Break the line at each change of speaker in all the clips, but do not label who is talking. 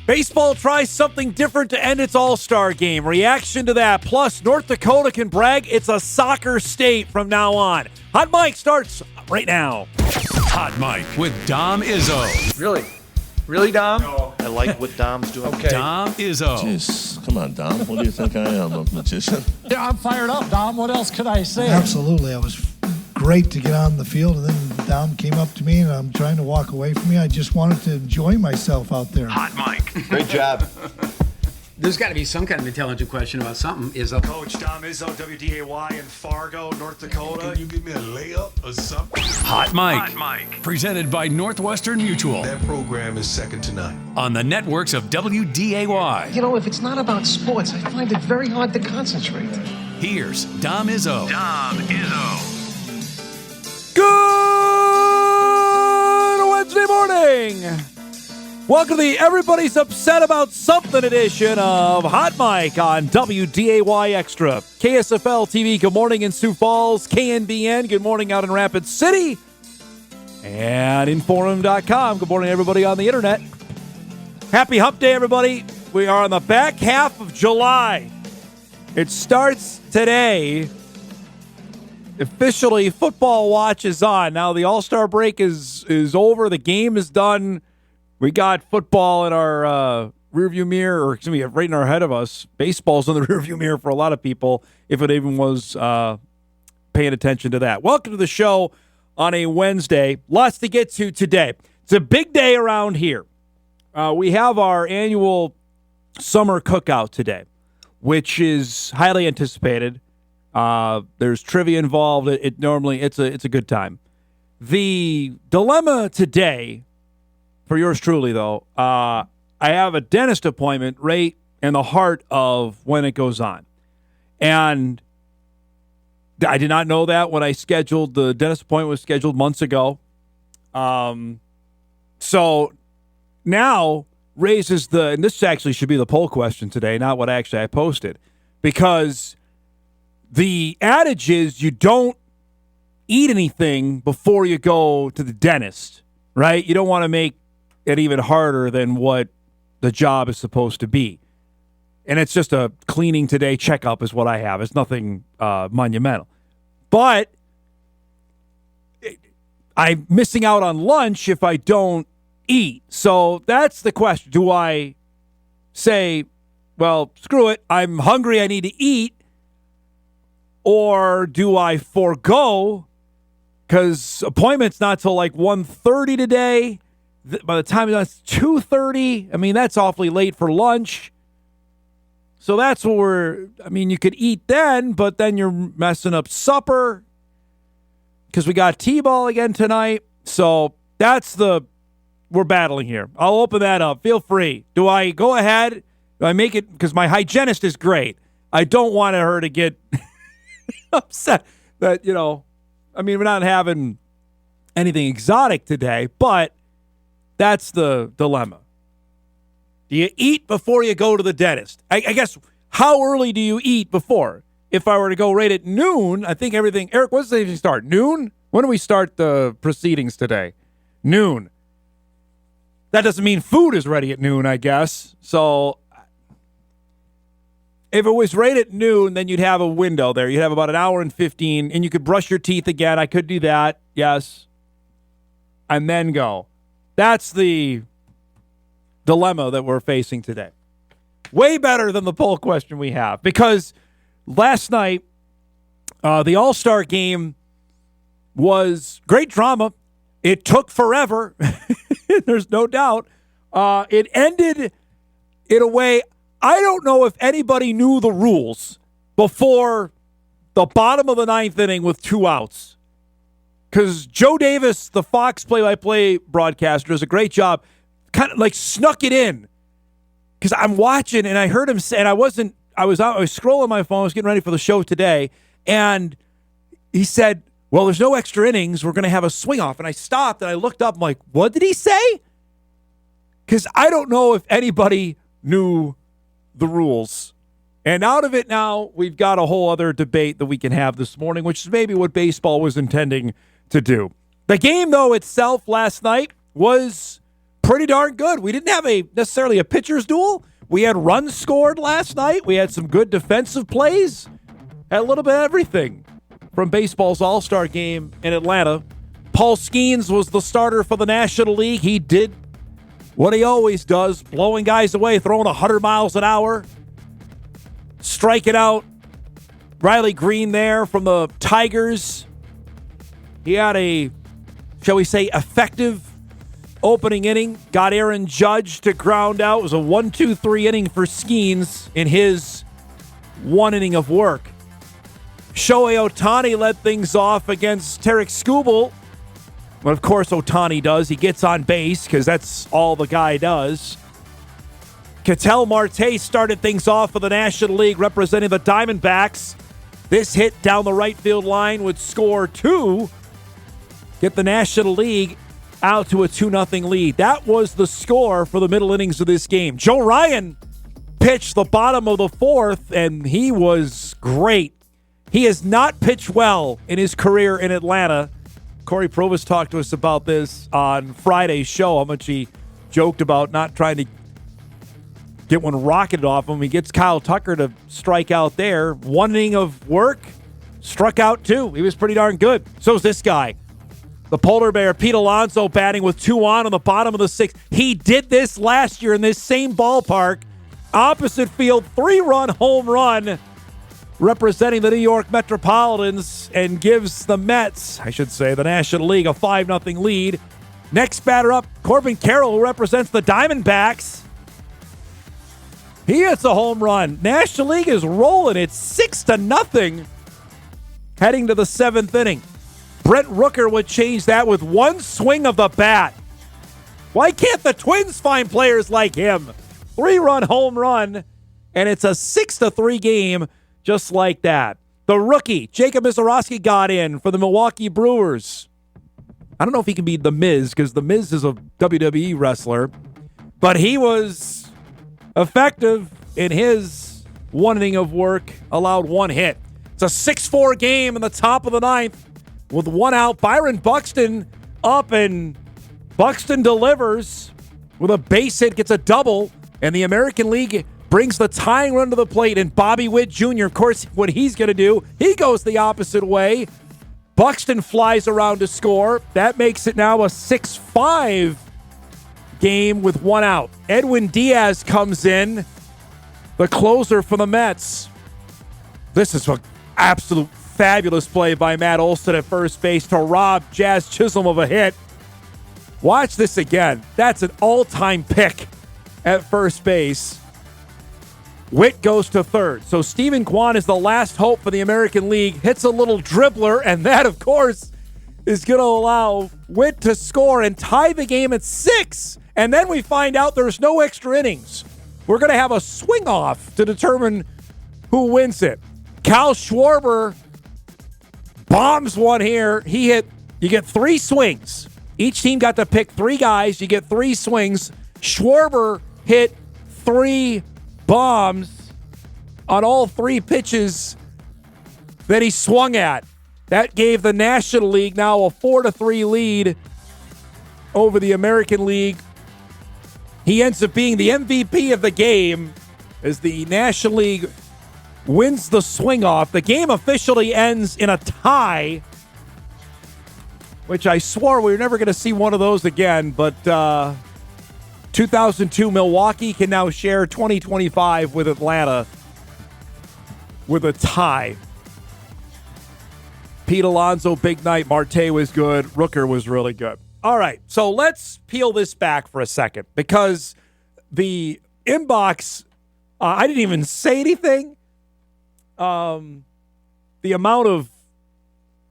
Baseball tries something different to end its All-Star game. Reaction to that. Plus, North Dakota can brag it's a soccer state from now on. Hot Mike starts right now.
Hot Mike with Dom Izzo.
Really? Really, Dom?
No. I like what Dom's doing.
Okay.
Dom Izzo.
Jeez, come on, Dom. What do you think I am, a magician?
Yeah, I'm fired up, Dom. What else could I say?
Absolutely. It was great to get on the field, and then Dom came up to me, and I'm trying to walk away from me. I just wanted to enjoy myself out there.
Hot Mike.
Great job.
There's got to be some kind of intelligent question about something. Izzo.
Coach Dom Izzo, WDAY in Fargo, North Dakota.
Can you give me a layup or something?
Hot Mike. Presented by Northwestern Mutual.
That program is second to none.
On the networks of WDAY.
You know, if it's not about sports, I find it very hard to concentrate.
Here's Dom Izzo.
Good Wednesday morning. Welcome to the Everybody's Upset About Something edition of Hot Mike on WDAY Extra. KSFL TV, good morning in Sioux Falls. KNBN, good morning out in Rapid City. And Inforum.com, good morning everybody on the internet. Happy Hump Day, everybody. We are on the back half of July. It starts today. Officially, football watch is on. Now the All-Star break is over. The game is done. We got football in our rearview mirror, or excuse me, right in our head of us. Baseball's in the rearview mirror for a lot of people, if it even was paying attention to that. Welcome to the show on a Wednesday. Lots to get to today. It's a big day around here. We have our annual summer cookout today, which is highly anticipated. There's trivia involved. It's a good time. The dilemma today, for yours truly, though, I have a dentist appointment right in the heart of when it goes on. And I did not know that when I scheduled. The dentist appointment was scheduled months ago. So now raises and this actually should be the poll question today, not what actually I posted. Because the adage is you don't eat anything before you go to the dentist, right? You don't want to make it even harder than what the job is supposed to be. And it's just a cleaning today checkup is what I have. It's nothing monumental. But I'm missing out on lunch if I don't eat. So that's the question. Do I say, well, screw it, I'm hungry, I need to eat? Or do I forego, because appointment's not till like 1:30 today. By the time it's 2:30, I mean, that's awfully late for lunch. So that's what you could eat then, but then you're messing up supper because we got T-ball again tonight. So we're battling here. I'll open that up. Feel free. Do I go ahead? Do I make it? Because my hygienist is great. I don't want her to get upset that, we're not having anything exotic today, but that's the dilemma. Do you eat before you go to the dentist? I guess, how early do you eat before? If I were to go right at noon, I think everything... Eric, what's the evening start? Noon? When do we start the proceedings today? Noon. That doesn't mean food is ready at noon, I guess. So if it was right at noon, then you'd have a window there. You'd have about an hour and 15, and you could brush your teeth again. I could do that, yes. And then go. That's the dilemma that we're facing today. Way better than the poll question we have. Because last night, the All-Star game was great drama. It took forever. There's no doubt. It ended in a way, I don't know if anybody knew the rules before the bottom of the ninth inning with 2 outs. Because Joe Davis, the Fox play-by-play broadcaster, does a great job, kind of like snuck it in. Because I'm watching, and I heard him say, and I was scrolling my phone, I was getting ready for the show today, and he said, well, there's no extra innings, we're going to have a swing-off. And I stopped, and I looked up, I'm like, what did he say? Because I don't know if anybody knew the rules. And out of it now, we've got a whole other debate that we can have this morning, which is maybe what baseball was intending to do. The game, though, itself last night was pretty darn good. We didn't have necessarily a pitcher's duel. We had runs scored last night. We had some good defensive plays. Had a little bit of everything from baseball's All-Star game in Atlanta. Paul Skeens was the starter for the National League. He did what he always does, blowing guys away, throwing 100 miles an hour, striking out Riley Green there from the Tigers. He had a, shall we say, effective opening inning. Got Aaron Judge to ground out. It was a 1-2-3 inning for Skeens in his one inning of work. Shohei Ohtani led things off against Tarek Skubal. But of course Ohtani does. He gets on base because that's all the guy does. Ketel Marte started things off for the National League representing the Diamondbacks. This hit down the right field line would score 2. Get the National League out to a 2-0 lead. That was the score for the middle innings of this game. Joe Ryan pitched the bottom of the 4th, and he was great. He has not pitched well in his career in Atlanta. Corey Provus talked to us about this on Friday's show, how much he joked about not trying to get one rocketed off him. He gets Kyle Tucker to strike out there. One inning of work, struck out 2. He was pretty darn good. So's this guy. The polar bear, Pete Alonso, batting with 2 on the bottom of the 6th. He did this last year in this same ballpark. Opposite field, 3-run home run, representing the New York Metropolitans, and gives the Mets, I should say, the National League, a 5-0 lead. Next batter up, Corbin Carroll, who represents the Diamondbacks. He hits a home run. National League is rolling. It's 6-0 heading to the 7th inning. Brent Rooker would change that with one swing of the bat. Why can't the Twins find players like him? 3-run home run, and it's a 6-3 game just like that. The rookie, Jacob Mizorowski, got in for the Milwaukee Brewers. I don't know if he can be The Miz, because The Miz is a WWE wrestler, but he was effective in his one inning of work, allowed 1 hit. It's a 6-4 game in the top of the 9th. With 1 out, Byron Buxton up, and Buxton delivers with a base hit, gets a double, and the American League brings the tying run to the plate, and Bobby Witt Jr., of course, what he's going to do, he goes the opposite way. Buxton flies around to score. That makes it now a 6-5 game with 1 out. Edwin Diaz comes in, the closer for the Mets. This is an absolute fabulous play by Matt Olson at first base to rob Jazz Chisholm of a hit. Watch this again. That's an all-time pick at first base. Witt goes to third. So Stephen Kwan is the last hope for the American League. Hits a little dribbler, and that, of course, is going to allow Witt to score and tie the game at 6. And then we find out there's no extra innings. We're going to have a swing-off to determine who wins it. Kyle Schwarber bombs one here. You get 3 swings. Each team got to pick 3 guys. You get 3 swings. Schwarber hit 3 bombs on all 3 pitches that he swung at. That gave the National League now a 4-3 lead over the American League. He ends up being the MVP of the game as the National League wins the swing-off. The game officially ends in a tie, which I swore we were never going to see one of those again, but 2002 Milwaukee can now share 2025 with Atlanta with a tie. Pete Alonso, big night. Marte was good. Rooker was really good. All right, so let's peel this back for a second, because the inbox, I didn't even say anything. The amount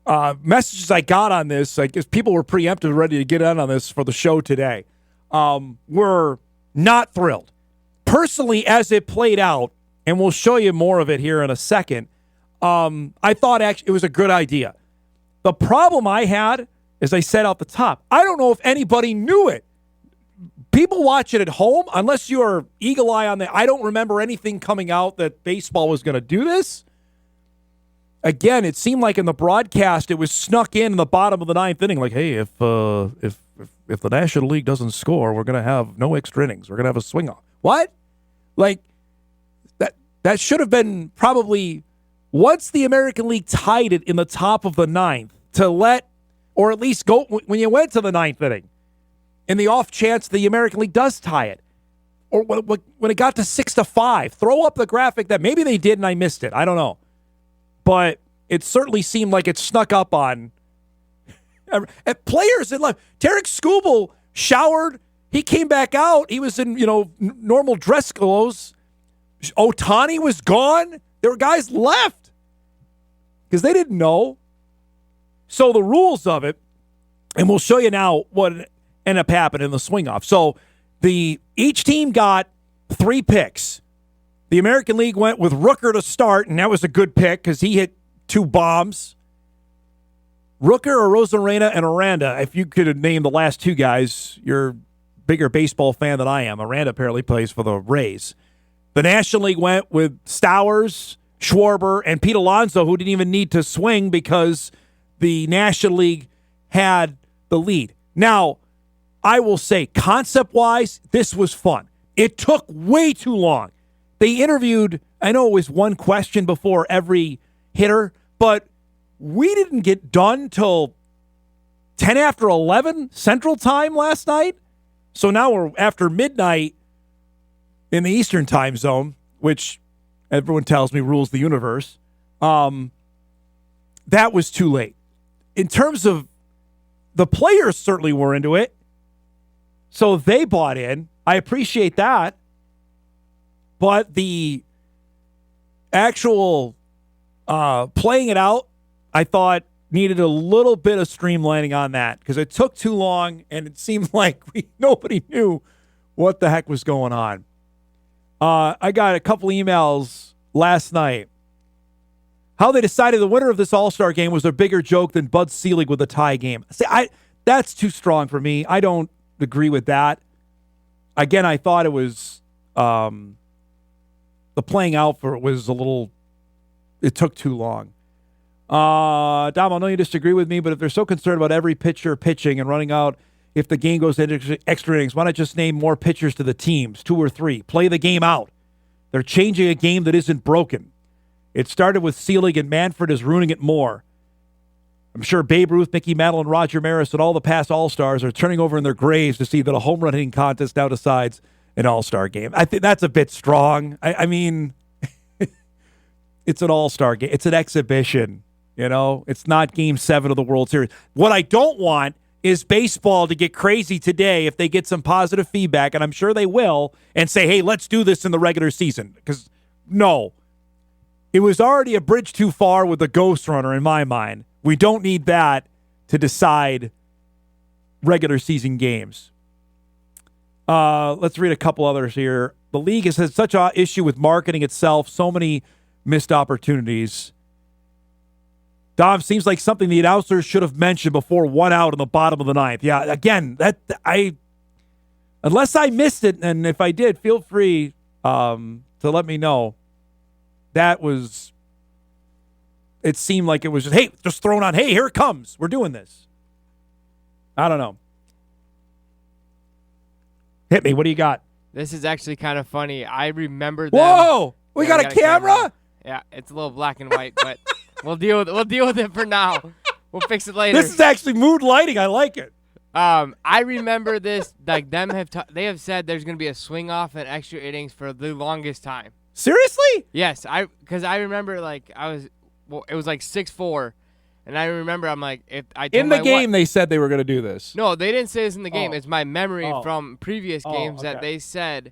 of messages I got on this, I guess people were preemptive, ready to get on this for the show today, were not thrilled. Personally, as it played out, and we'll show you more of it here in a second, I thought actually it was a good idea. The problem I had, as I said out the top, I don't know if anybody knew it. People watch it at home, unless you're eagle eye on I don't remember anything coming out that baseball was going to do this. Again, it seemed like in the broadcast it was snuck in the bottom of the 9th inning, like, hey, if if the National League doesn't score, we're going to have no extra innings. We're going to have a swing off. What? Like, that should have been probably once the American League tied it in the top of the ninth to let, or at least go when you went to the ninth inning, in the off chance the American League does tie it, or when it got to 6-5, throw up the graphic that maybe they did and I missed it. I don't know. But it certainly seemed like it snuck up on players in life. Tarek Skubal showered. He came back out. He was in, normal dress clothes. Ohtani was gone. There were guys left because they didn't know. So the rules of it, and we'll show you now what ended up happening in the swing off. So each team got 3 picks. The American League went with Rooker to start, and that was a good pick because he hit 2 bombs. Rooker or Rosarena and Aranda, if you could name the last 2 guys, you're a bigger baseball fan than I am. Aranda apparently plays for the Rays. The National League went with Stowers, Schwarber, and Pete Alonso, who didn't even need to swing because the National League had the lead. Now, I will say, concept-wise, this was fun. It took way too long. They interviewed, I know it was 1 question before every hitter, but we didn't get done till 10 after 11 Central Time last night. So now we're after midnight in the Eastern Time Zone, which everyone tells me rules the universe. That was too late. In terms of the players certainly were into it. So they bought in. I appreciate that. But the actual playing it out, I thought needed a little bit of streamlining on that because it took too long and it seemed like nobody knew what the heck was going on. I got a couple emails last night. How they decided the winner of this All-Star game was a bigger joke than Bud Selig with a tie game. See, that's too strong for me. I don't agree with that. Again, I thought it was the playing out for it was it took too long. Dom, I know you disagree with me, but if they're so concerned about every pitcher pitching and running out if the game goes into extra innings, why not just name more pitchers to the teams, 2 or 3? Play the game out. They're changing a game that isn't broken. It started with Selig, and Manfred is ruining it more. I'm sure Babe Ruth, Mickey Mantle, and Roger Maris and all the past All-Stars are turning over in their graves to see that a home run hitting contest now decides an All-Star game. I think that's a bit strong. I mean, it's an All-Star game. It's an exhibition. It's not Game 7 of the World Series. What I don't want is baseball to get crazy today if they get some positive feedback, and I'm sure they will, and say, hey, let's do this in the regular season. Because, no. It was already a bridge too far with the Ghost Runner in my mind. We don't need that to decide regular season games. Let's read a couple others here. The league has had such an issue with marketing itself, so many missed opportunities. Dom, seems like something the announcers should have mentioned before 1 out in the bottom of the ninth. Yeah, again, unless I missed it, and if I did, feel free to let me know. It seemed like it was just thrown on, hey, here it comes. We're doing this. I don't know. Hit me. What do you got?
This is actually kind of funny. I remember them.
Whoa! We got a camera?
Yeah, it's a little black and white, but we'll deal with it for now. We'll fix it later.
This is actually mood lighting. I like it.
I remember this. Like they have said there's going to be a swing off and extra innings for the longest time.
Seriously?
Yes, because I remember it was like 6-4, and I remember I'm like if I told
in the game they said they were going to do this.
No, they didn't say this in the game. It's my memory from previous games that they said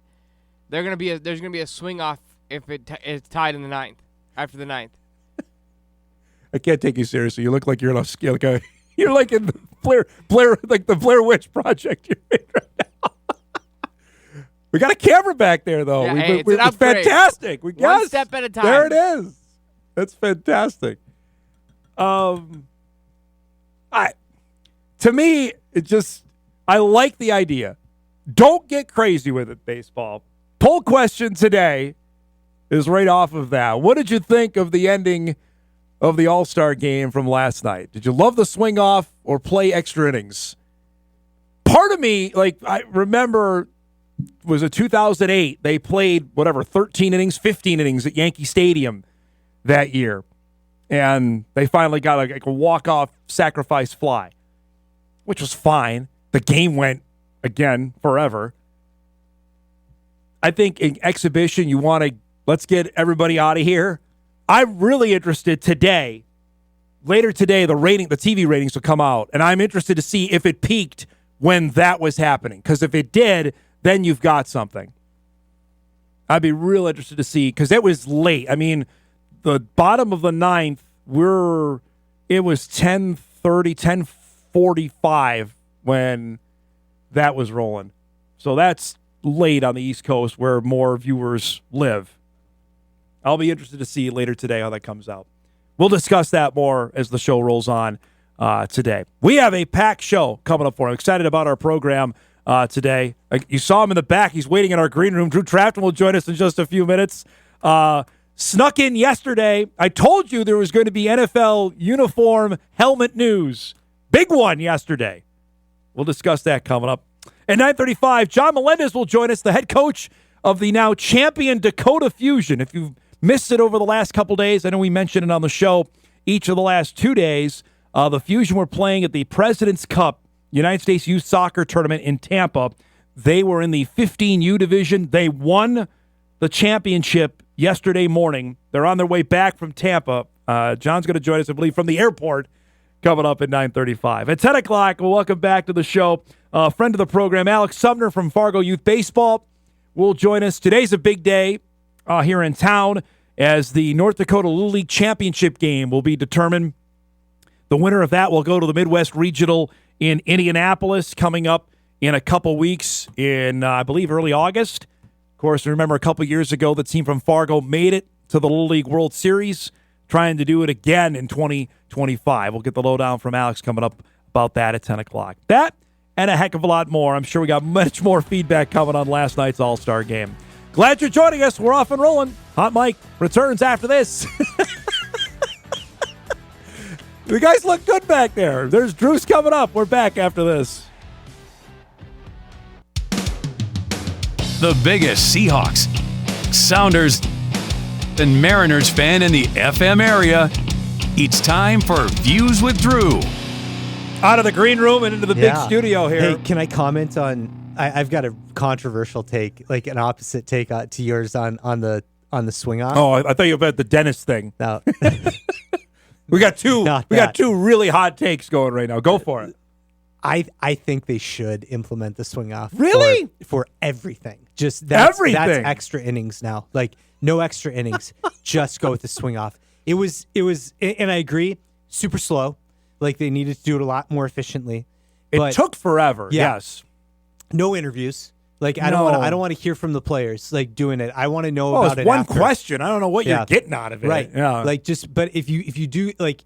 there's going to be a swing off if it's tied in the ninth after the ninth.
I can't take you seriously. You look like you're you're like in the Blair like the Blair Witch Project you're in right now. We got a camera back there, though.
Yeah,
it's fantastic.
One step at a time.
There it is. That's fantastic. To me, I like the idea. Don't get crazy with it, baseball. Poll question today is right off of that. What did you think of the ending of the All-Star game from last night? Did you love the swing off or play extra innings? part of me, like, I remember, was it 2008? They played, 13 innings, 15 innings at Yankee Stadium that year. And they finally got a walk-off sacrifice fly, which was fine. The game went, again, forever. I think in exhibition, you want to, let's get everybody out of here. I'm really interested today. Later today, the TV ratings will come out, and I'm interested to see if it peaked when that was happening. Because if it did, then you've got something. I'd be real interested to see, because it was late. I mean, the bottom of the ninth, it was 10:30, 10:45 when that was rolling. So that's late on the East Coast where more viewers live. I'll be interested to see later today how that comes out. We'll discuss that more as the show rolls on today. We have a packed show coming up for him. Excited about our program today. You saw him in the back. He's waiting in our green room. Drew Trafton will join us in just a few minutes. Snuck in yesterday. I told you there was going to be NFL uniform helmet news. Big one yesterday. We'll discuss that coming up. At 9:35, Jon Melendez will join us, the head coach of the now champion Dakota Fusion. If you've missed it over the last couple days, I know we mentioned it on the show each of the last 2 days. The Fusion were playing at the President's Cup United States Youth Soccer Tournament in Tampa. They were in the 15U division. They won the championship yesterday morning. They're on their way back from Tampa. John's going to join us, I believe, from the airport coming up at 9:35. At 10 o'clock, we'll welcome back to the show friend of the program, Alex Sumner from Fargo Youth Baseball will join us. Today's a big day here in town as the North Dakota Little League Championship game will be determined. The winner of that will go to the Midwest Regional in Indianapolis coming up in a couple weeks in, I believe, early August. Of course, remember a couple years ago, the team from Fargo made it to the Little League World Series, trying to do it again in 2025. We'll get the lowdown from Alex coming up about that at 10 o'clock. That and a heck of a lot more. I'm sure we got much more feedback coming on last night's All-Star game. Glad you're joining us. We're off and rolling. Hot Mike returns after this. You guys look good back there. There's Drew's coming up. We're back after this.
The biggest Seahawks, Sounders, and Mariners fan in the FM area. It's time for Views with Drew.
Out of the green room and into the big studio here.
Hey, can I comment on? I've got a controversial take, like an opposite take to yours on the swing off.
Oh, I thought you about the dentist thing.
No.
We got two really hot takes going right now. Go for it.
I think they should implement the swing off.
Really?
For everything. Just everything. That's extra innings now. Like no extra innings. Just go with the swing off. It was, and I agree, super slow. Like they needed to do it a lot more efficiently.
It took forever. Yeah. Yes.
No interviews. Like I don't want to hear from the players like doing it. I want to know about it.
One
after.
question. I don't know what you're getting out of it.
Right.
Yeah.
Like but if you do like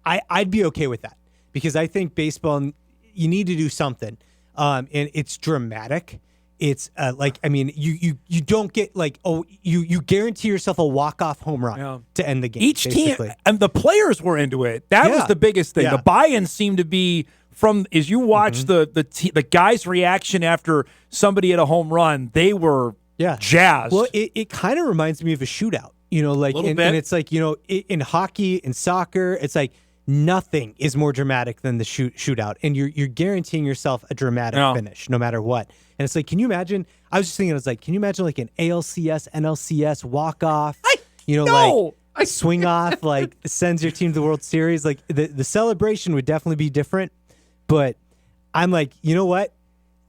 I'd be okay with that because I think baseball you need to do something. And it's dramatic. It's you don't get like you guarantee yourself a walk-off home run to end the game.
Each basically. Team and the players were into it. That was the biggest thing. Yeah. The buy-in seemed to be from as you watch the guys' reaction after somebody hit a home run, they were jazzed.
Well, it kind of reminds me of a shootout. Like and it's like in hockey and soccer, it's like nothing is more dramatic than the shootout, and you're guaranteeing yourself a dramatic finish no matter what. And it's like, can you imagine? I was just thinking, can you imagine like an ALCS, NLCS walk off? Like swing off, like sends your team to the World Series. Like the celebration would definitely be different. But I'm like, you know what?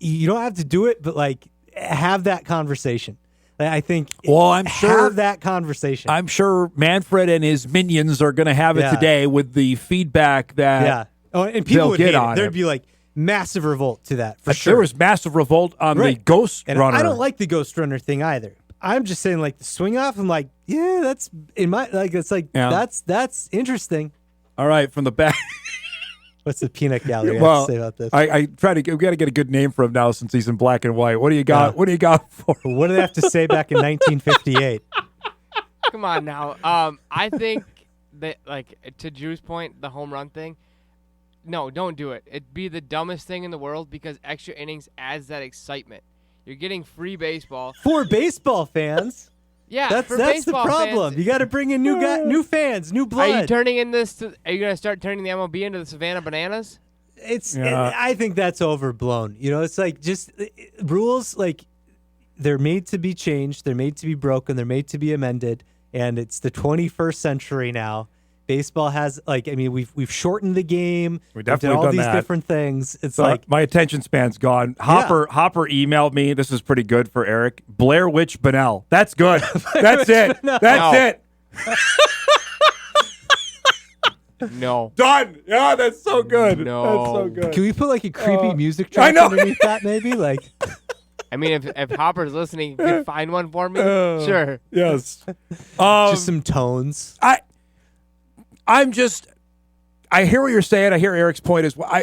You don't have to do it, but like have that conversation. I think.
Well, I'm sure
have that conversation.
I'm sure Manfred and his minions are going to have it today with the feedback that
and people would hate it. There'd be like massive revolt to that for sure.
There was massive revolt on the Ghost Runner.
I don't like the Ghost Runner thing either. I'm just saying like the swing off. I'm like, that's in my that's interesting.
All right, from the back.
What's the peanut gallery have to say about this?
I try to. We got to get a good name for him now since he's in black and white. What do you got? What do you got for him?
What do they have to say back in 1958?
Come on now. I think that like to Drew's point, the home run thing. No, don't do it. It'd be the dumbest thing in the world because extra innings adds that excitement. You're getting free baseball.
For baseball fans.
Yeah,
that's
for
the
baseball
problem.
fans.
You got to bring in new fans, new blood.
Are you turning in this? Are you gonna start turning the MLB into the Savannah Bananas?
I think that's overblown. It's like just rules. Like they're made to be changed. They're made to be broken. They're made to be amended. And it's the 21st century now. Baseball has we've shortened the game.
We definitely
did all
done
these
that.
different things. It's
so my attention span's gone. Hopper emailed me. This is pretty good for Eric. Blair Witch Bonnell. That's good. That's it. That's it.
No.
Done. Yeah, that's so good.
No.
That's so good.
Can we put like a creepy music track underneath that? Maybe like.
I mean, if Hopper's listening, you can find one for me. Sure.
Yes.
Just some tones.
I hear what you're saying. I hear Eric's point as well.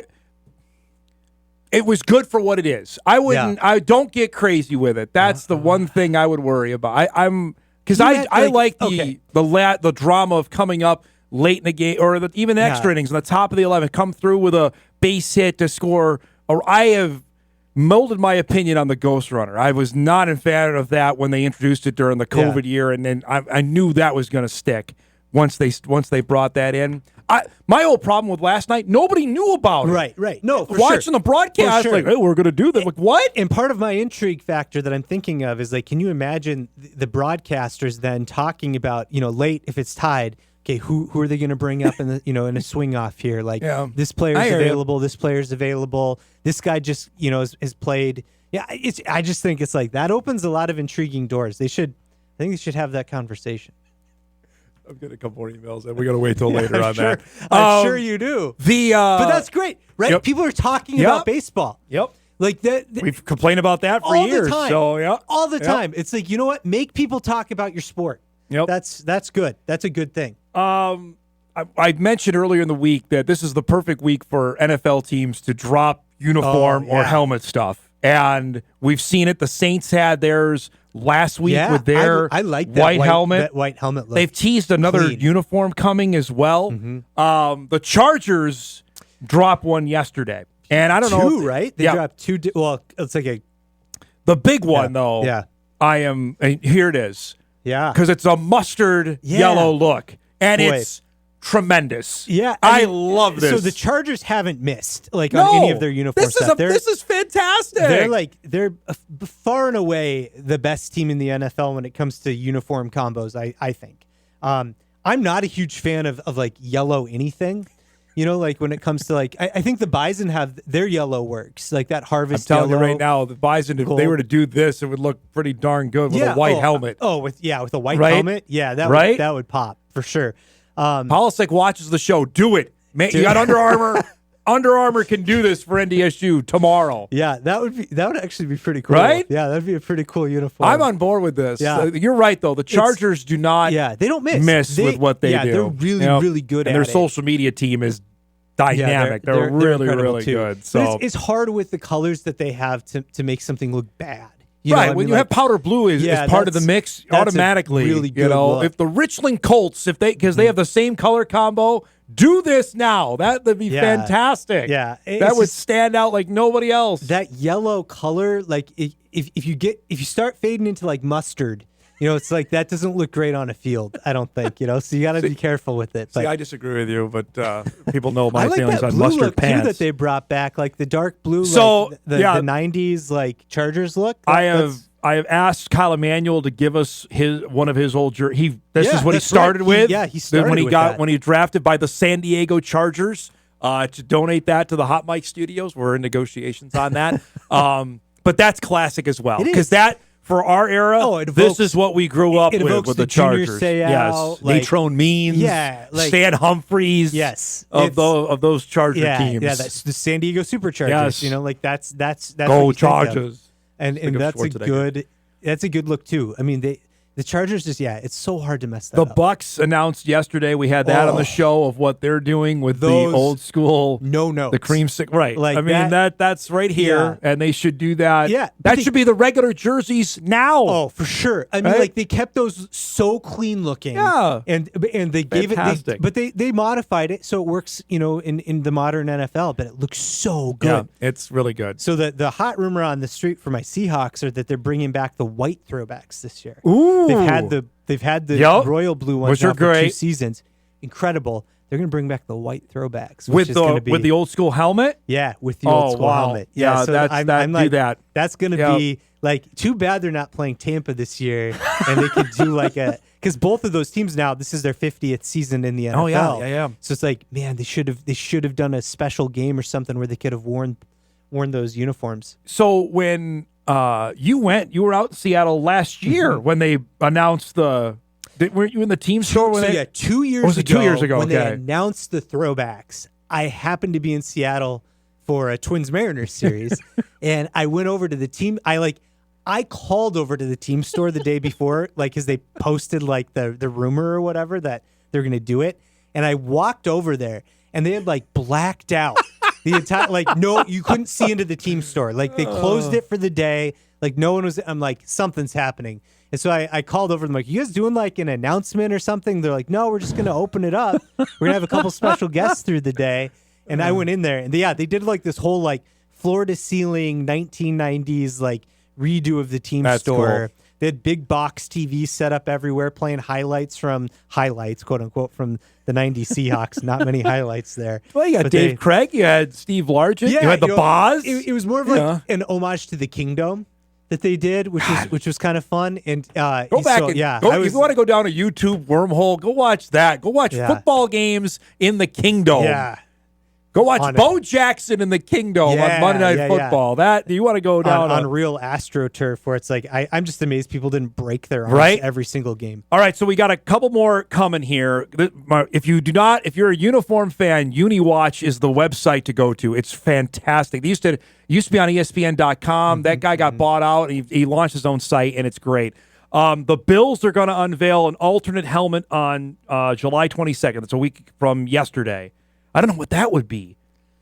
It was good for what it is. I don't get crazy with it. That's the one thing I would worry about. I like the drama of coming up late in the game or even the extra innings on the top of the 11, come through with a base hit to score. Or I have molded my opinion on the Ghost Runner. I was not a fan of that when they introduced it during the COVID year, and then I knew that was going to stick. Once they brought that in, my old problem with last night, nobody knew about it.
Right. No, for
watching the broadcast, like, hey, we're going to do that. Like, what?
And part of my intrigue factor that I'm thinking of is like, can you imagine the broadcasters then talking about, late if it's tied? Okay, who are they going to bring up in the in a swing off here? Like this player's available, this player's available. This guy just has played. Yeah, I just think it's like that opens a lot of intriguing doors. I think they should have that conversation.
I'm getting a couple more emails, and we got to wait till later on that.
I'm sure you do.
But
that's great, right?
Yep.
People are talking about baseball.
Yep.
Like that.
We've complained about that for years.
The time.
So
all the time. It's like, you know what? Make people talk about your sport.
Yep.
That's good. That's a good thing.
I mentioned earlier in the week that this is the perfect week for NFL teams to drop uniform or helmet stuff. And we've seen it. The Saints had theirs last week with their
I like that
white helmet.
That white helmet look.
They've teased another uniform coming as well.
Mm-hmm.
The Chargers dropped one yesterday. And I don't know.
Two, right? They dropped two. Well, it's like
the big one, though.
Yeah.
Here it is.
Yeah.
Because it's a mustard yellow look. And it's tremendous.
Yeah.
I love this.
So the Chargers haven't missed on any of their uniform stuff.
This is fantastic.
They're far and away the best team in the NFL when it comes to uniform combos, I think. I'm not a huge fan of like yellow anything. Like when it comes to like, I think the Bison have their yellow works, like that harvest
I'm telling
yellow.
you right now, the Bison, if they were to do this, it would look pretty darn good with a white helmet.
With a white helmet. Yeah, that would pop for sure.
Polisic watches the show. Do it. You got Under Armour. Under Armour can do this for NDSU tomorrow.
Yeah, that would actually be pretty cool.
Right?
Yeah, that'd be a pretty cool uniform.
I'm on board with this.
Yeah.
You're right, though. The Chargers do not
they don't miss
with what they do.
They're really, really good
and
at it.
their social media team is dynamic.
They're
really,
incredible
really
too.
good. So
but it's hard with the colors that they have to make something look bad.
When you have powder blue is part of the mix automatically.
Really good look.
If the Richland Colts, because they have the same color combo, do this now. That would be fantastic.
Yeah,
that would stand out like nobody else.
That yellow color, like if you start fading into like mustard, it's like that doesn't look great on a field. I don't think. So you got to be careful with it. But
I disagree with you, but people know my
I like
feelings
that
on
blue
mustard
look
pants.
too that they brought back, like the dark blue,
So,
like the 90s like Chargers look.
I have asked Kyle Emanuel to give us one of his old jerseys. This is what he started with.
He started
when he
with
got
that.
when he drafted by the San Diego Chargers to donate that to the Hot Mic Studios. We're in negotiations on that. But that's classic as well because that. For our era, this is what we grew up with the Chargers.
Yes,
Natrone Means, Stan Humphries, of those Charger teams.
Yeah, that's the San Diego Superchargers.
Yes.
That's
go
what
Chargers.
And that's a good look too. I mean, The Chargers it's so hard to mess that
The
up.
Bucks announced yesterday. We had that on the show of what they're doing with
Those
the old school
no-nos.
the cream stick. Right.
Like
I mean that's right here, and they should do that.
Yeah,
that should be the regular jerseys now.
Oh, for sure. I mean, like they kept those so clean looking.
Yeah,
and they gave
fantastic.
it, but they modified it so it works, in the modern NFL. But it looks so good.
Yeah, it's really good.
So the hot rumor on the street for my Seahawks are that they're bringing back the white throwbacks this year.
Ooh,
they've had the royal blue ones
which are
now for
great.
2 seasons. Incredible. They're going to bring back the white throwbacks
with the old school helmet.
Yeah, with the old school helmet.
Yeah,
so
that's
I'm like,
do that.
That's going to be like too bad they're not playing Tampa this year, and they could do like because both of those teams now this is their 50th season in the NFL.
Oh yeah.
So it's like, man, they should have done a special game or something where they could have worn those uniforms.
So when you were out in Seattle last year when they announced weren't you in the team store?
So 2 years ago.
Was it 2 years ago?
When
Okay.
they announced the throwbacks, I happened to be in Seattle for a Twins Mariners series, and I went over to the team. I called over to the team store the day before, because they posted the rumor or whatever that they're going to do it, and I walked over there, and they had blacked out the entire no, you couldn't see into the team store. They closed it for the day. No one was. I'm like, something's happening. And so I called over them you guys doing an announcement or something? They're like, no, we're just going to open it up. We're going to have a couple special guests through the day. And I went in there and they did this whole floor to ceiling 1990s redo of the team store.
Cool.
They had big box TVs set up everywhere playing highlights, quote unquote, from the 90s Seahawks. Not many highlights there.
Well, you got Dave Craig, you had Steve Largent, you had the Boz.
It was more of an homage to the Kingdom that they did, which was kind of fun. And
go back if you want to go down a YouTube wormhole, go watch that. Go watch football games in the Kingdom.
Yeah.
Go watch Bo Jackson in the Kingdom on Monday Night Football. That you want to go down
on real AstroTurf where it's I'm just amazed people didn't break their arms every single game.
All right, so we got a couple more coming here. If you're a uniform fan, UniWatch is the website to go to. It's fantastic. They used to be on ESPN.com. That guy got bought out. He launched his own site, and it's great. The Bills are going to unveil an alternate helmet on July 22nd. That's a week from yesterday. I don't know what that would be.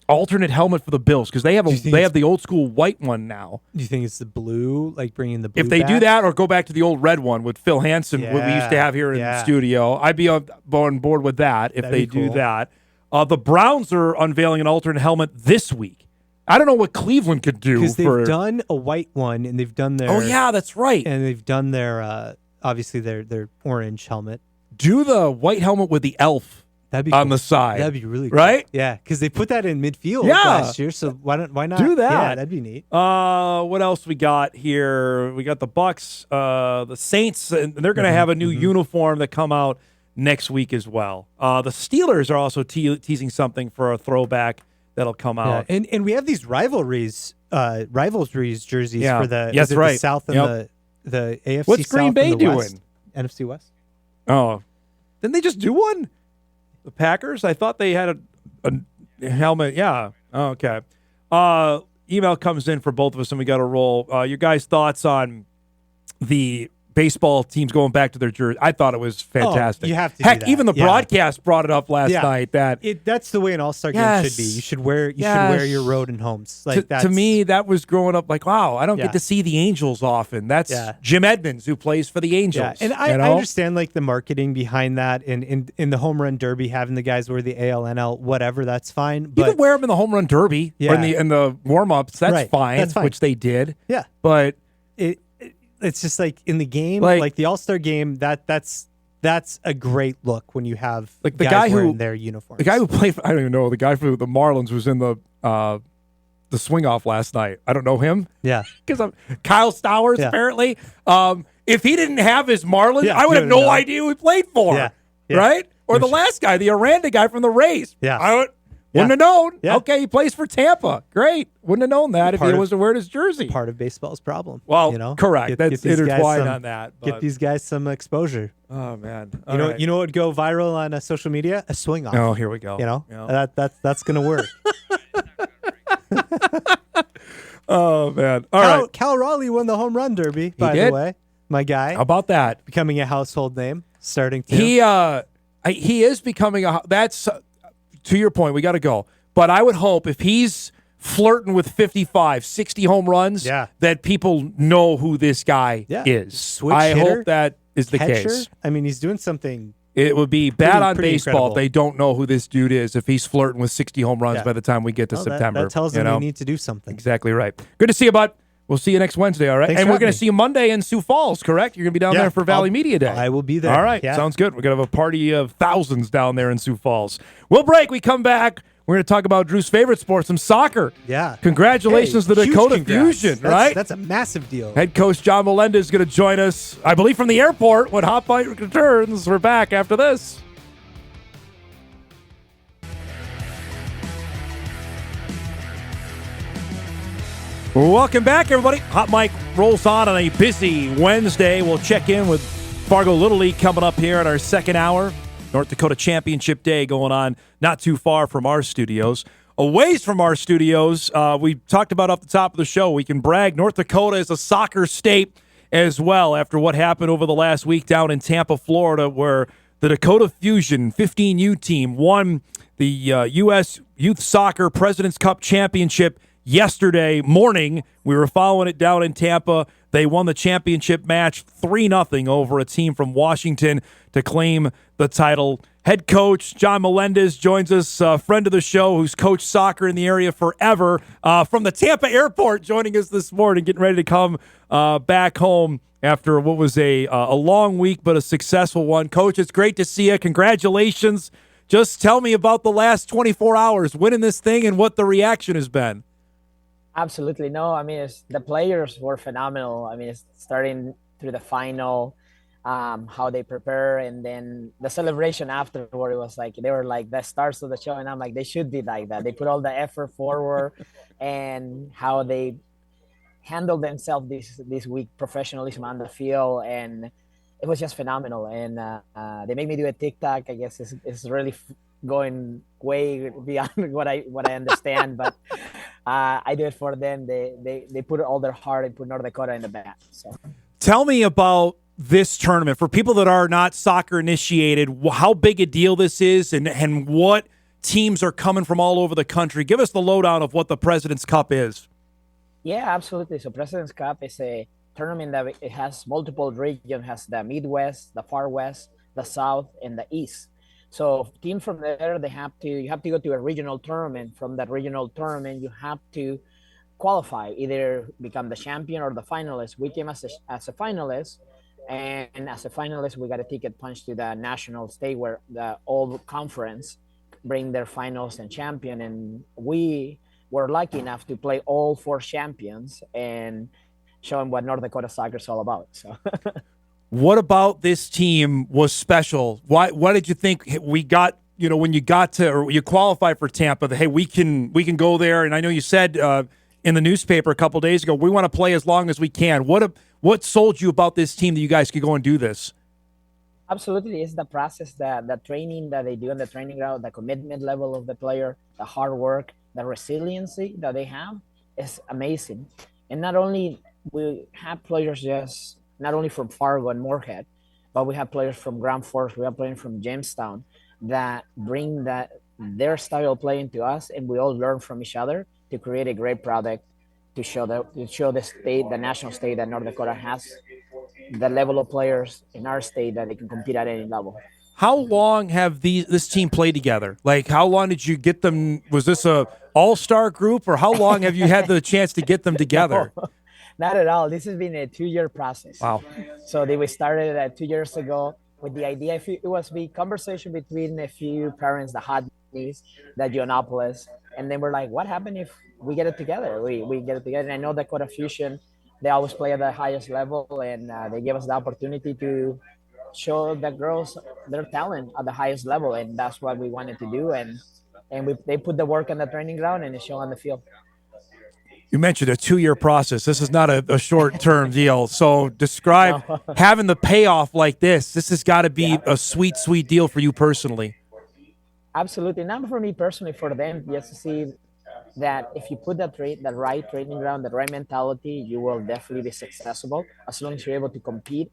Alternate helmet for the Bills because they have the old school white one now.
Do you think it's the blue, bringing the blue
If they
back?
do that or go back to the old red one with Phil Hansen, what we used to have here in the studio, I'd be on board with that if they do that. The Browns are unveiling an alternate helmet this week. I don't know what Cleveland could do.
Because they've done a white one and they've done their...
Oh, yeah, that's right.
And they've done their, obviously, their orange helmet.
Do the white helmet with the elf.
That'd be
on
cool.
the side.
That'd be really cool.
Right?
Yeah, because they put that in midfield last year, so why not
do that?
Yeah, that'd be neat.
What else we got here? We got the Bucks, the Saints, and they're going to have a new uniform that come out next week as well. The Steelers are also teasing something for a throwback that'll come out.
Yeah. And we have these rivalries jerseys for the
that's right.
the South and the AFC.
What's
South
Green Bay
and the
doing?
West. NFC West.
Oh, didn't they just do one? The Packers? I thought they had a helmet. Yeah. Oh, okay. Email comes in for both of us, and we got to roll. Your guys' thoughts on the baseball teams going back to their jersey? I thought it was fantastic.
You have to.
Heck,
do that.
even the broadcast brought it up last night.
That's the way an All-Star game should be. You should wear your road and homes.
To me, that was growing up wow, I don't get to see the Angels often. That's Jim Edmonds who plays for the Angels.
Yeah. And I understand the marketing behind that, and in the home run derby having the guys wear the AL, NL, whatever. That's fine. But
you can wear them in the home run derby or in the warm ups. That's fine. That's fine. Which they did.
Yeah,
but
it's just in the game, like the All-Star game, that's a great look when you have
the
guys
guy
wearing
who
their uniforms.
The guy who played for, I don't even know, the guy for the Marlins was in the swing off last night. I don't know him.
Yeah.
Because Kyle Stowers, apparently. If he didn't have his Marlins, I would have no idea who he played for.
Yeah.
Right? Or the last guy, the Aranda guy from the Rays.
Yeah.
Wouldn't have known.
Yeah.
Okay, he plays for Tampa. Great. Wouldn't have known that if he wasn't wearing his jersey.
Part of baseball's problem.
Well, correct. That's intertwined on that.
Get these guys some exposure.
Oh, man.
You know what would go viral on social media? A swing off.
Oh, here we go.
That's going to work.
Oh, man. All right.
Cal Raleigh won the home run derby, by the way. my guy.
How about that?
Becoming a household name, starting to.
He is becoming that's to your point, we got to go. But I would hope if he's flirting with 55, 60 home runs, that people know who this guy is.
Switch
I
hitter,
hope that is the
catcher.
case.
I mean, he's doing something.
It would be bad on
pretty
baseball
incredible.
if they don't know who this dude is if he's flirting with 60 home runs by the time we get to September.
That tells them you need to do something.
Exactly right. Good to see you, bud. We'll see you next Wednesday, all right?
Thanks
and
for
we're going
having
to see you Monday in Sioux Falls, correct? You're going to be down there for Valley Media Day.
I will be there.
All right. Sounds good. We're going to have a party of thousands down there in Sioux Falls. We'll break. We come back. We're going to talk about Drew's favorite sport, some soccer.
Yeah.
Congratulations to the Dakota Fusion, right?
That's a massive deal.
Head coach Jon Melendez is going to join us, I believe, from the airport when Hot Bite returns. We're back after this. Welcome back, everybody. Hot Mic rolls on a busy Wednesday. We'll check in with Fargo Little League coming up here in our second hour. North Dakota Championship Day going on not too far from our studios. A ways from our studios, we talked about off the top of the show, we can brag North Dakota is a soccer state as well after what happened over the last week down in Tampa, Florida, where the Dakota Fusion 15U team won the U.S. Youth Soccer President's Cup Championship yesterday morning. We were following it down in Tampa. They won the championship match 3-0 over a team from Washington to claim the title. Head coach Jon Melendez joins us, a friend of the show who's coached soccer in the area forever, from the Tampa airport, joining us this morning, getting ready to come back home after what was a long week but a successful one. Coach, it's great to see you. Congratulations. Just tell me about the last 24 hours, winning this thing and what the reaction has been.
Absolutely. No, I mean, the players were phenomenal. I mean, it's starting through the final, how they prepare, and then the celebration afterward, it was like, they were like the stars of the show. And I'm like, they should be like that. They put all the effort forward and how they handled themselves this week, professionalism on the field. And it was just phenomenal. And they made me do a TikTok. I guess it's really going way beyond what I understand, but I do it for them. They put all their heart and put North Dakota in the back. So,
tell me about this tournament for people that are not soccer initiated. How big a deal this is, and what teams are coming from all over the country. Give us the lowdown of what the President's Cup is.
Yeah, absolutely. So, President's Cup is a tournament that it has multiple regions. Has the Midwest, the Far West, the South, and the East. So teams from there, you have to go to a regional tournament. From that regional tournament, you have to qualify, either become the champion or the finalist. We came as a finalist, and as a finalist, we got a ticket punched to the national state where the old conference bring their finals and champion. And we were lucky enough to play all 4 champions and show them what North Dakota soccer is all about. So.
What about this team was special? Why did you think we got, when you got to, or you qualified for Tampa, that, hey, we can go there? And I know you said in the newspaper a couple days ago, we want to play as long as we can. What sold you about this team that you guys could go and do this?
Absolutely. It's the process, the training that they do in the training ground, the commitment level of the player, the hard work, the resiliency that they have is amazing. And not only we have players not only from Fargo and Moorhead, but we have players from Grand Forks, we have players from Jamestown that bring their style of playing to us, and we all learn from each other to create a great product to show the state, the national state, that North Dakota has the level of players in our state that they can compete at any level.
How long have this team played together? Like, how long did you get them? Was this a all-star group, or how long have you had the chance to get them together?
No. Not at all. This has been a 2-year process.
Wow.
So we started 2 years ago with the idea. It was a conversation between a few parents, the Hodneys, the Giannopolis, and then we're like, what happened if we get it together? We get it together. And I know Dakota Fusion, they always play at the highest level, and they gave us the opportunity to show the girls their talent at the highest level, and that's what we wanted to do. And they put the work on the training ground, and it's shown on the field.
You mentioned a 2-year process. This is not a short-term deal. So describe having the payoff like this. This has got to be a sweet, sweet deal for you personally.
Absolutely. Not for me personally, for them, just to see that if you put the right training ground, the right mentality, you will definitely be successful as long as you're able to compete.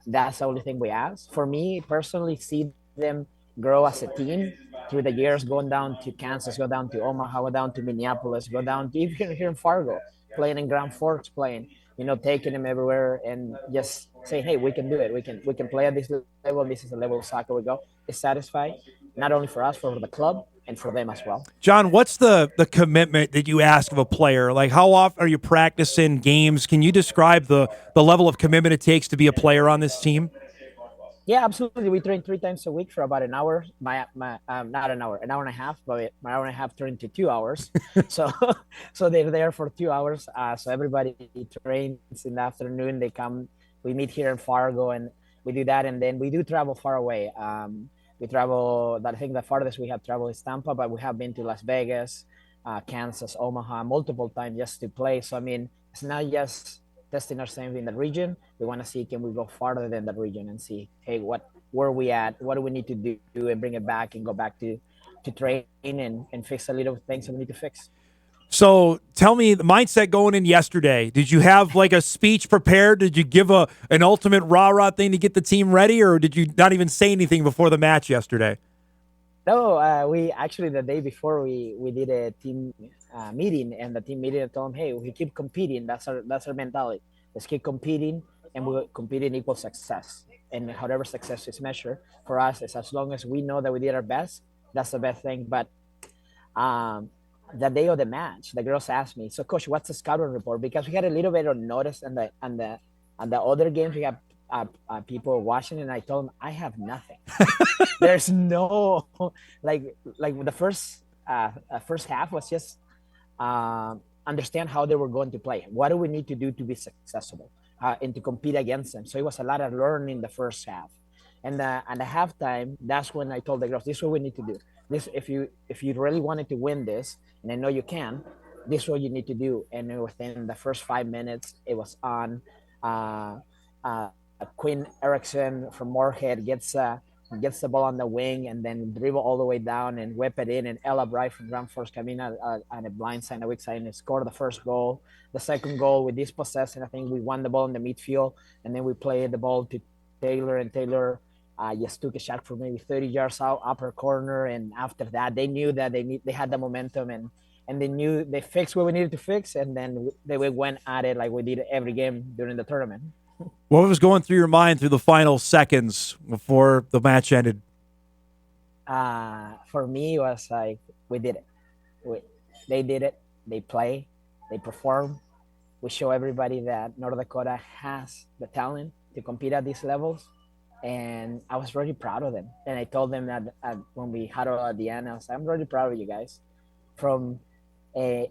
That's the only thing we ask. For me personally, see them grow as a team through the years, going down to Kansas, go down to Omaha, go down to Minneapolis, go down to even here in Fargo, playing in Grand Forks, playing, taking them everywhere and just saying, hey, we can do it. We can play at this level. This is the level of soccer we go. It's satisfying, not only for us, for the club, and for them as well.
Jon, what's the commitment that you ask of a player? Like, how often are you practicing games? Can you describe the level of commitment it takes to be a player on this team?
Yeah, absolutely. We train 3 times a week for about an hour. Not an hour and a half, but my hour and a half turned to 2 hours. so they're there for 2 hours. So everybody trains in the afternoon. They come. We meet here in Fargo, and we do that, and then we do travel far away. We travel. I think the farthest we have traveled is Tampa, but we have been to Las Vegas, Kansas, Omaha, multiple times just to play. So I mean, it's not just testing ourselves in the region. We want to see, can we go farther than the region and see, hey, where are we at? What do we need to do and bring it back and go back to train and fix a little things that we need to fix.
So tell me the mindset going in yesterday. Did you have like a speech prepared? Did you give an ultimate rah-rah thing to get the team ready, or did you not even say anything before the match yesterday?
No, we actually, the day before we did a team meeting, and the team meeting I told them, hey, we keep competing. That's our mentality. Let's keep competing, and we'll compete in equal success. And however success is measured for us is as long as we know that we did our best, that's the best thing. But the day of the match, the girls asked me, so coach, what's the scouting report? Because we had a little bit of notice on the other games. We have people watching, and I told them I have nothing. There's no like the first half was just understand how they were going to play. What do we need to do to be successful and to compete against them? So it was a lot of learning the first half, and the halftime. That's when I told the girls, this is what we need to do. This, if you really wanted to win this, and I know you can, this is what you need to do. And within the first 5 minutes, it was on. Quinn Erickson from Moorhead gets the ball on the wing and then dribble all the way down and whip it in. And Ella Bright from Grand Forks came in on a blind side, a weak side, and scored the first goal. The second goal, with dispossessing, I think we won the ball in the midfield, and then we played the ball to Taylor, and Taylor just took a shot from maybe 30 yards out, upper corner. And after that, they knew that they had the momentum, and they knew they fixed what we needed to fix, and then they went at it like we did every game during the tournament.
What was going through your mind through the final seconds before the match ended?
For me, it was like, we did it. They did it. They play. They perform. We show everybody that North Dakota has the talent to compete at these levels. And I was really proud of them. And I told them that when we huddled at the end, I was like, I'm really proud of you guys. From a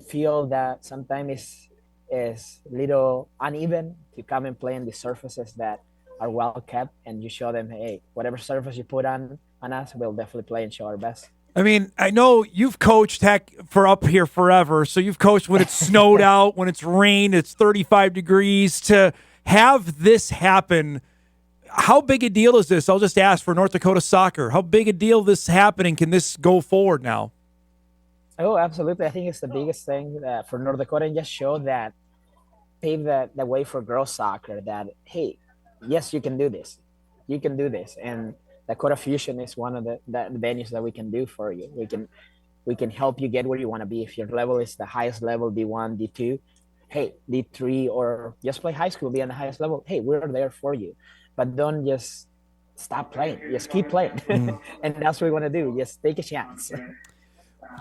field that sometimes is little uneven, to come and play on the surfaces that are well kept, and you show them, hey, whatever surface you put on us, we'll definitely play and show our best.
I mean, I know you've coached for up here forever, so you've coached when it's snowed out, when it's rained, it's 35 degrees. To have this happen, how big a deal is this? I'll just ask for North Dakota soccer. How big a deal this happening? Can this go forward now?
Oh, absolutely. I think it's the biggest thing for North Dakota, and just show that, pave the way for girls soccer, that, hey, yes, you can do this. You can do this. And Dakota Fusion is one of the venues that we can do for you. We can help you get where you want to be. If your level is the highest level, D1, D2, hey, D3, or just play high school, be on the highest level, hey, we're there for you. But don't just stop playing. Just keep playing. And that's what we want to do. Just take a chance.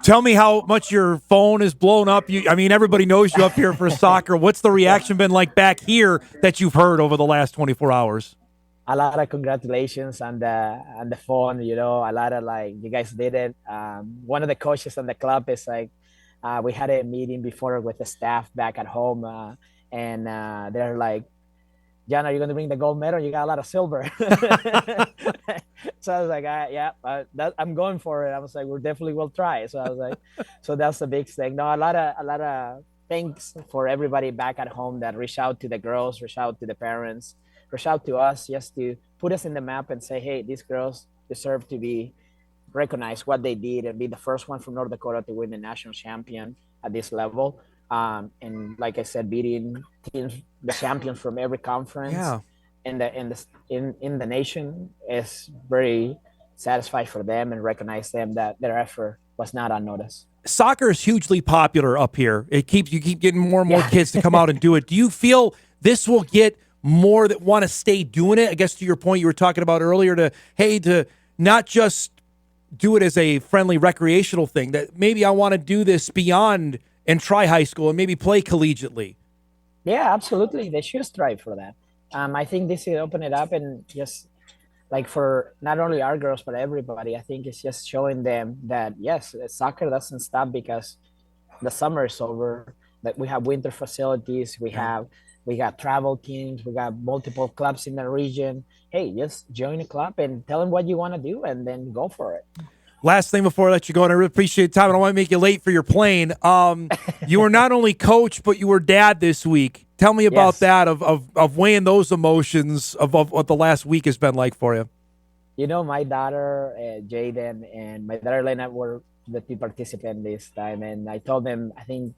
Tell me how much your phone is blown up. Everybody knows you up here for soccer. What's the reaction been like back here that you've heard over the last 24 hours?
A lot of congratulations on the phone. A lot of like, you guys did it. One of the coaches on the club is like, we had a meeting before with the staff back at home, and they're like, Jon, are you going to bring the gold medal? You got a lot of silver. So I was like, yeah, I'm going for it. I was like, we definitely will try. So I was like, so that's the big thing. No, a lot of thanks for everybody back at home that reach out to the girls, reach out to the parents, reach out to us, just to put us in the map and say, hey, these girls deserve to be recognize what they did and be the first one from North Dakota to win the national champion at this level. And like I said, beating teams, the champions from every conference in the nation is very satisfied for them, and recognize them that their effort was not unnoticed.
Soccer is hugely popular up here. You keep getting more and more kids to come out and do it. Do you feel this will get more that want to stay doing it? I guess to your point you were talking about earlier, to not just do it as a friendly recreational thing, that maybe I want to do this beyond and try high school and maybe play collegiately.
Yeah, absolutely. They should strive for that. I think this will open it up, and just like for not only our girls but everybody, I think it's just showing them that yes, soccer doesn't stop because the summer is over. That we have winter facilities, we got travel teams, we got multiple clubs in the region. Hey, just join a club and tell them what you want to do, and then go for it.
Last thing before I let you go, and I really appreciate the time, I don't want to make you late for your plane. You were not only coach, but you were dad this week. Tell me about that, of weighing those emotions of what the last week has been like for you.
You know, my daughter, Jaden, and my daughter, Lena, were the two participants this time. And I told them, I think,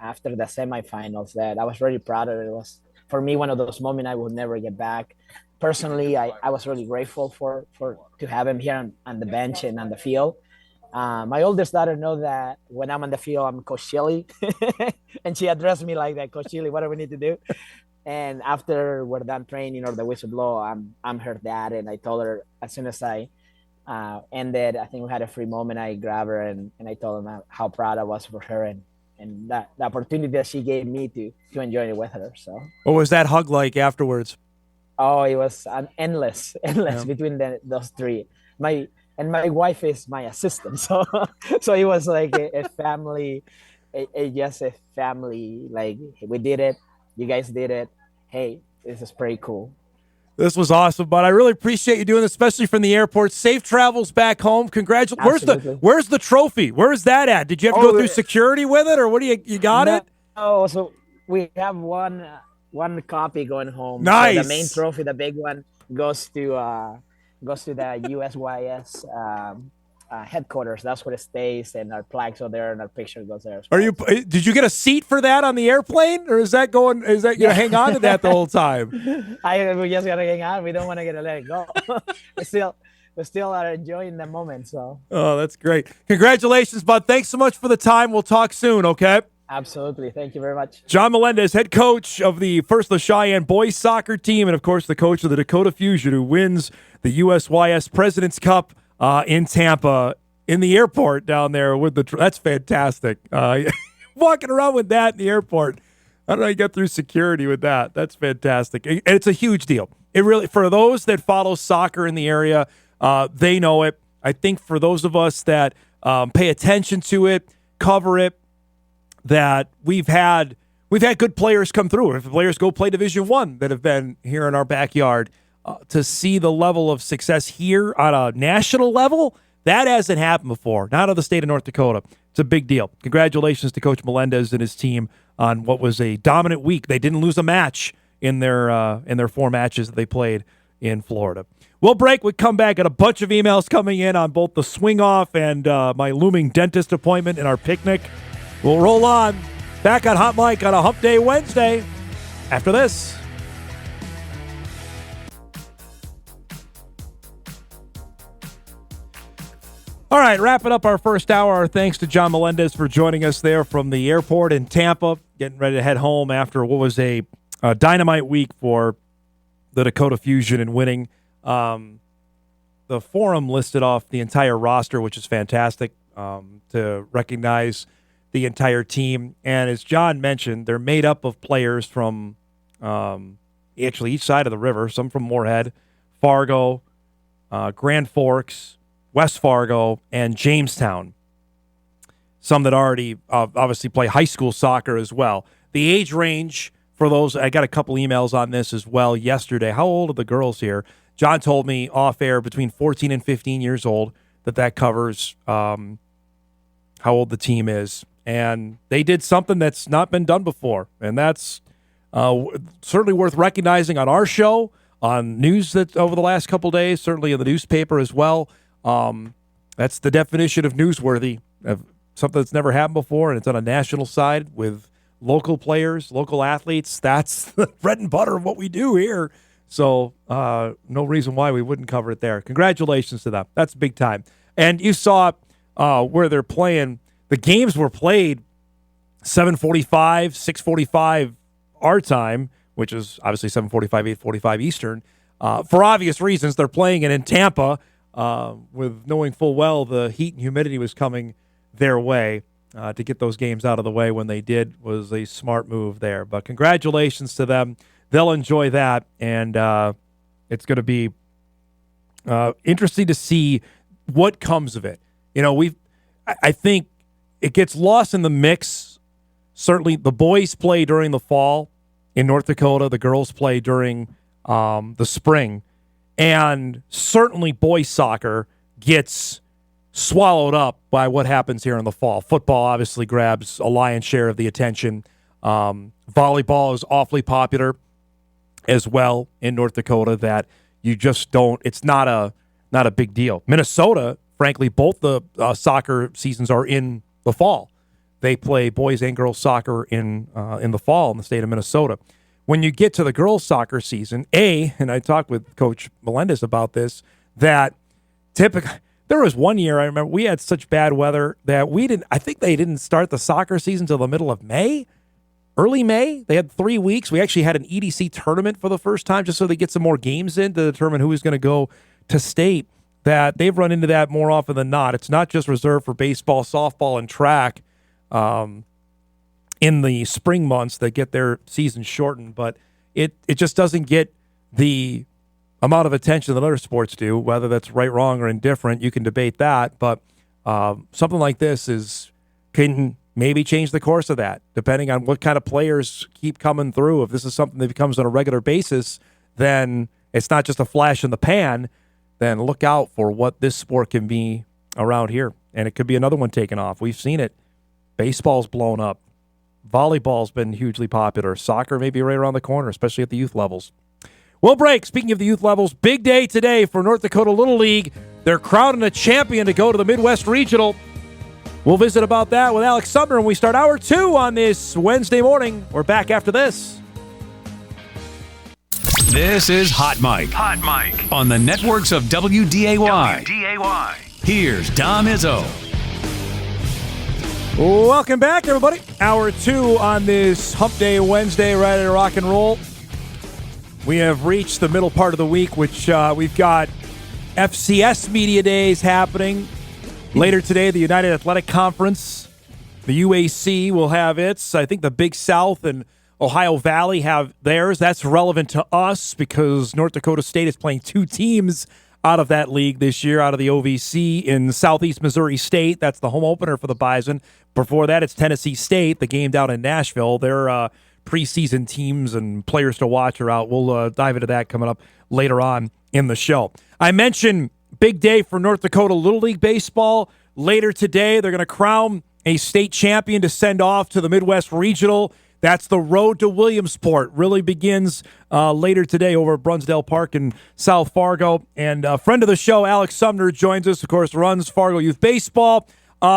after the semifinals, that I was really proud of it. It was, for me, one of those moments I will never get back. Personally, I was really grateful to have him here on the bench and on the field. My oldest daughter knows that when I'm on the field, I'm Coach Chili. And she addressed me like that, Coach Chili, what do we need to do? And after we're done training or the whistle blow, I'm her dad. And I told her, as soon as I ended, I think we had a free moment, I grabbed her and I told her how proud I was for her and that the opportunity that she gave me to enjoy it with her. So
what was that hug like afterwards?
Oh, it was endless between those three. My wife is my assistant, so it was like a family, just a family. Like, we did it, you guys did it. Hey, this is pretty cool.
This was awesome, but I really appreciate you doing this, especially from the airport. Safe travels back home. Congratulations. Where's the trophy? Where is that at? Did you have to go through security with it, or what do you got it?
Oh, so we have one copy going home.
Nice.
So the main trophy, the big one, goes to the USYS headquarters. That's where it stays, and our flags are there, and our picture goes there.
Did you get a seat for that on the airplane, or is that you hang on to that the whole time?
We just gotta hang on. We don't want to get let it go. we still are enjoying the moment. So.
Oh, that's great! Congratulations, bud. Thanks so much for the time. We'll talk soon. Okay.
Absolutely. Thank you very much.
Jon Melendez, head coach of the Cheyenne boys soccer team, and, of course, the coach of the Dakota Fusion, who wins the USYS President's Cup in Tampa, in the airport down there. That's fantastic. Walking around with that in the airport. I don't know how you get through security with that. That's fantastic. And it's a huge deal. It really, for those that follow soccer in the area, they know it. I think for those of us that pay attention to it, cover it, that we've had good players come through. If players go play Division I that have been here in our backyard, to see the level of success here on a national level, that hasn't happened before. Not out of the state of North Dakota. It's a big deal. Congratulations to Coach Melendez and his team on what was a dominant week. They didn't lose a match in their 4 matches that they played in Florida. We'll break. We come back. Got a bunch of emails coming in on both the swing off and my looming dentist appointment and our picnic. We'll roll on. Back on Hot Mic on a Hump Day Wednesday after this. All right, wrapping up our first hour. Our thanks to Jon Melendez for joining us there from the airport in Tampa, getting ready to head home after what was a dynamite week for the Dakota Fusion and winning. The forum listed off the entire roster, which is fantastic, to recognize the entire team. And as Jon mentioned, they're made up of players from actually each side of the river, some from Moorhead, Fargo, Grand Forks, West Fargo, and Jamestown. Some that already obviously play high school soccer as well. The age range for those, I got a couple emails on this as well yesterday. How old are the girls here? Jon told me off air between 14 and 15 years old. That covers how old the team is. And they did something that's not been done before. And that's certainly worth recognizing on our show, on news that over the last couple days, certainly in the newspaper as well. That's the definition of newsworthy, of something that's never happened before, and it's on a national side with local players, local athletes. That's the bread and butter of what we do here. So no reason why we wouldn't cover it there. Congratulations to them. That's big time. And you saw where they're playing. The games were played 7:45, 6:45 our time, which is obviously 7:45, 8:45 Eastern. For obvious reasons, they're playing it in Tampa with knowing full well the heat and humidity was coming their way. To get those games out of the way when they did was a smart move there. But congratulations to them. They'll enjoy that, and it's going to be interesting to see what comes of it. You know, I think it gets lost in the mix. Certainly, the boys play during the fall in North Dakota. The girls play during the spring. And certainly boys soccer gets swallowed up by what happens here in the fall. Football obviously grabs a lion's share of the attention. Volleyball is awfully popular as well in North Dakota, that you just don't, it's not a big deal. Minnesota, frankly, both the soccer seasons are in the fall. They play boys and girls soccer in the fall in the state of Minnesota. When you get to the girls soccer season, and I talked with Coach Melendez about this, that typically, there was one year I remember we had such bad weather that I think they didn't start the soccer season till the middle of May. Early May, they had 3 weeks. We actually had an EDC tournament for the first time just so they get some more games in to determine who is going to go to state. That they've run into that more often than not. It's not just reserved for baseball, softball, and track in the spring months that get their season shortened, but it just doesn't get the amount of attention that other sports do. Whether that's right, wrong, or indifferent, you can debate that, but something like this can maybe change the course of that, depending on what kind of players keep coming through. If this is something that becomes on a regular basis, then it's not just a flash in the pan. Then look out for what this sport can be around here. And it could be another one taken off. We've seen it. Baseball's blown up. Volleyball's been hugely popular. Soccer may be right around the corner, especially at the youth levels. We'll break. Speaking of the youth levels, big day today for North Dakota Little League. They're crowning a champion to go to the Midwest Regional. We'll visit about that with Alex Sumner when we start hour 2 on this Wednesday morning. We're back after this.
This is Hot Mike. Hot Mike. On the networks of WDAY. Here's Dom Izzo.
Welcome back, everybody. Hour 2 on this Hump Day Wednesday, right at rock and roll. We have reached the middle part of the week, which we've got FCS Media Days happening. Later today, the United Athletic Conference, the UAC, will have its. I think the Big South and Ohio Valley have theirs. That's relevant to us because North Dakota State is playing 2 teams out of that league this year, out of the OVC in Southeast Missouri State. That's the home opener for the Bison. Before that, it's Tennessee State, the game down in Nashville. Their preseason teams and players to watch are out. We'll dive into that coming up later on in the show. I mentioned big day for North Dakota Little League Baseball. Later today, they're going to crown a state champion to send off to the Midwest Regional. That's the road to Williamsport. Really begins later today over at Brunsdale Park in South Fargo. And a friend of the show, Alex Sumner, joins us. Of course, runs Fargo Youth Baseball. We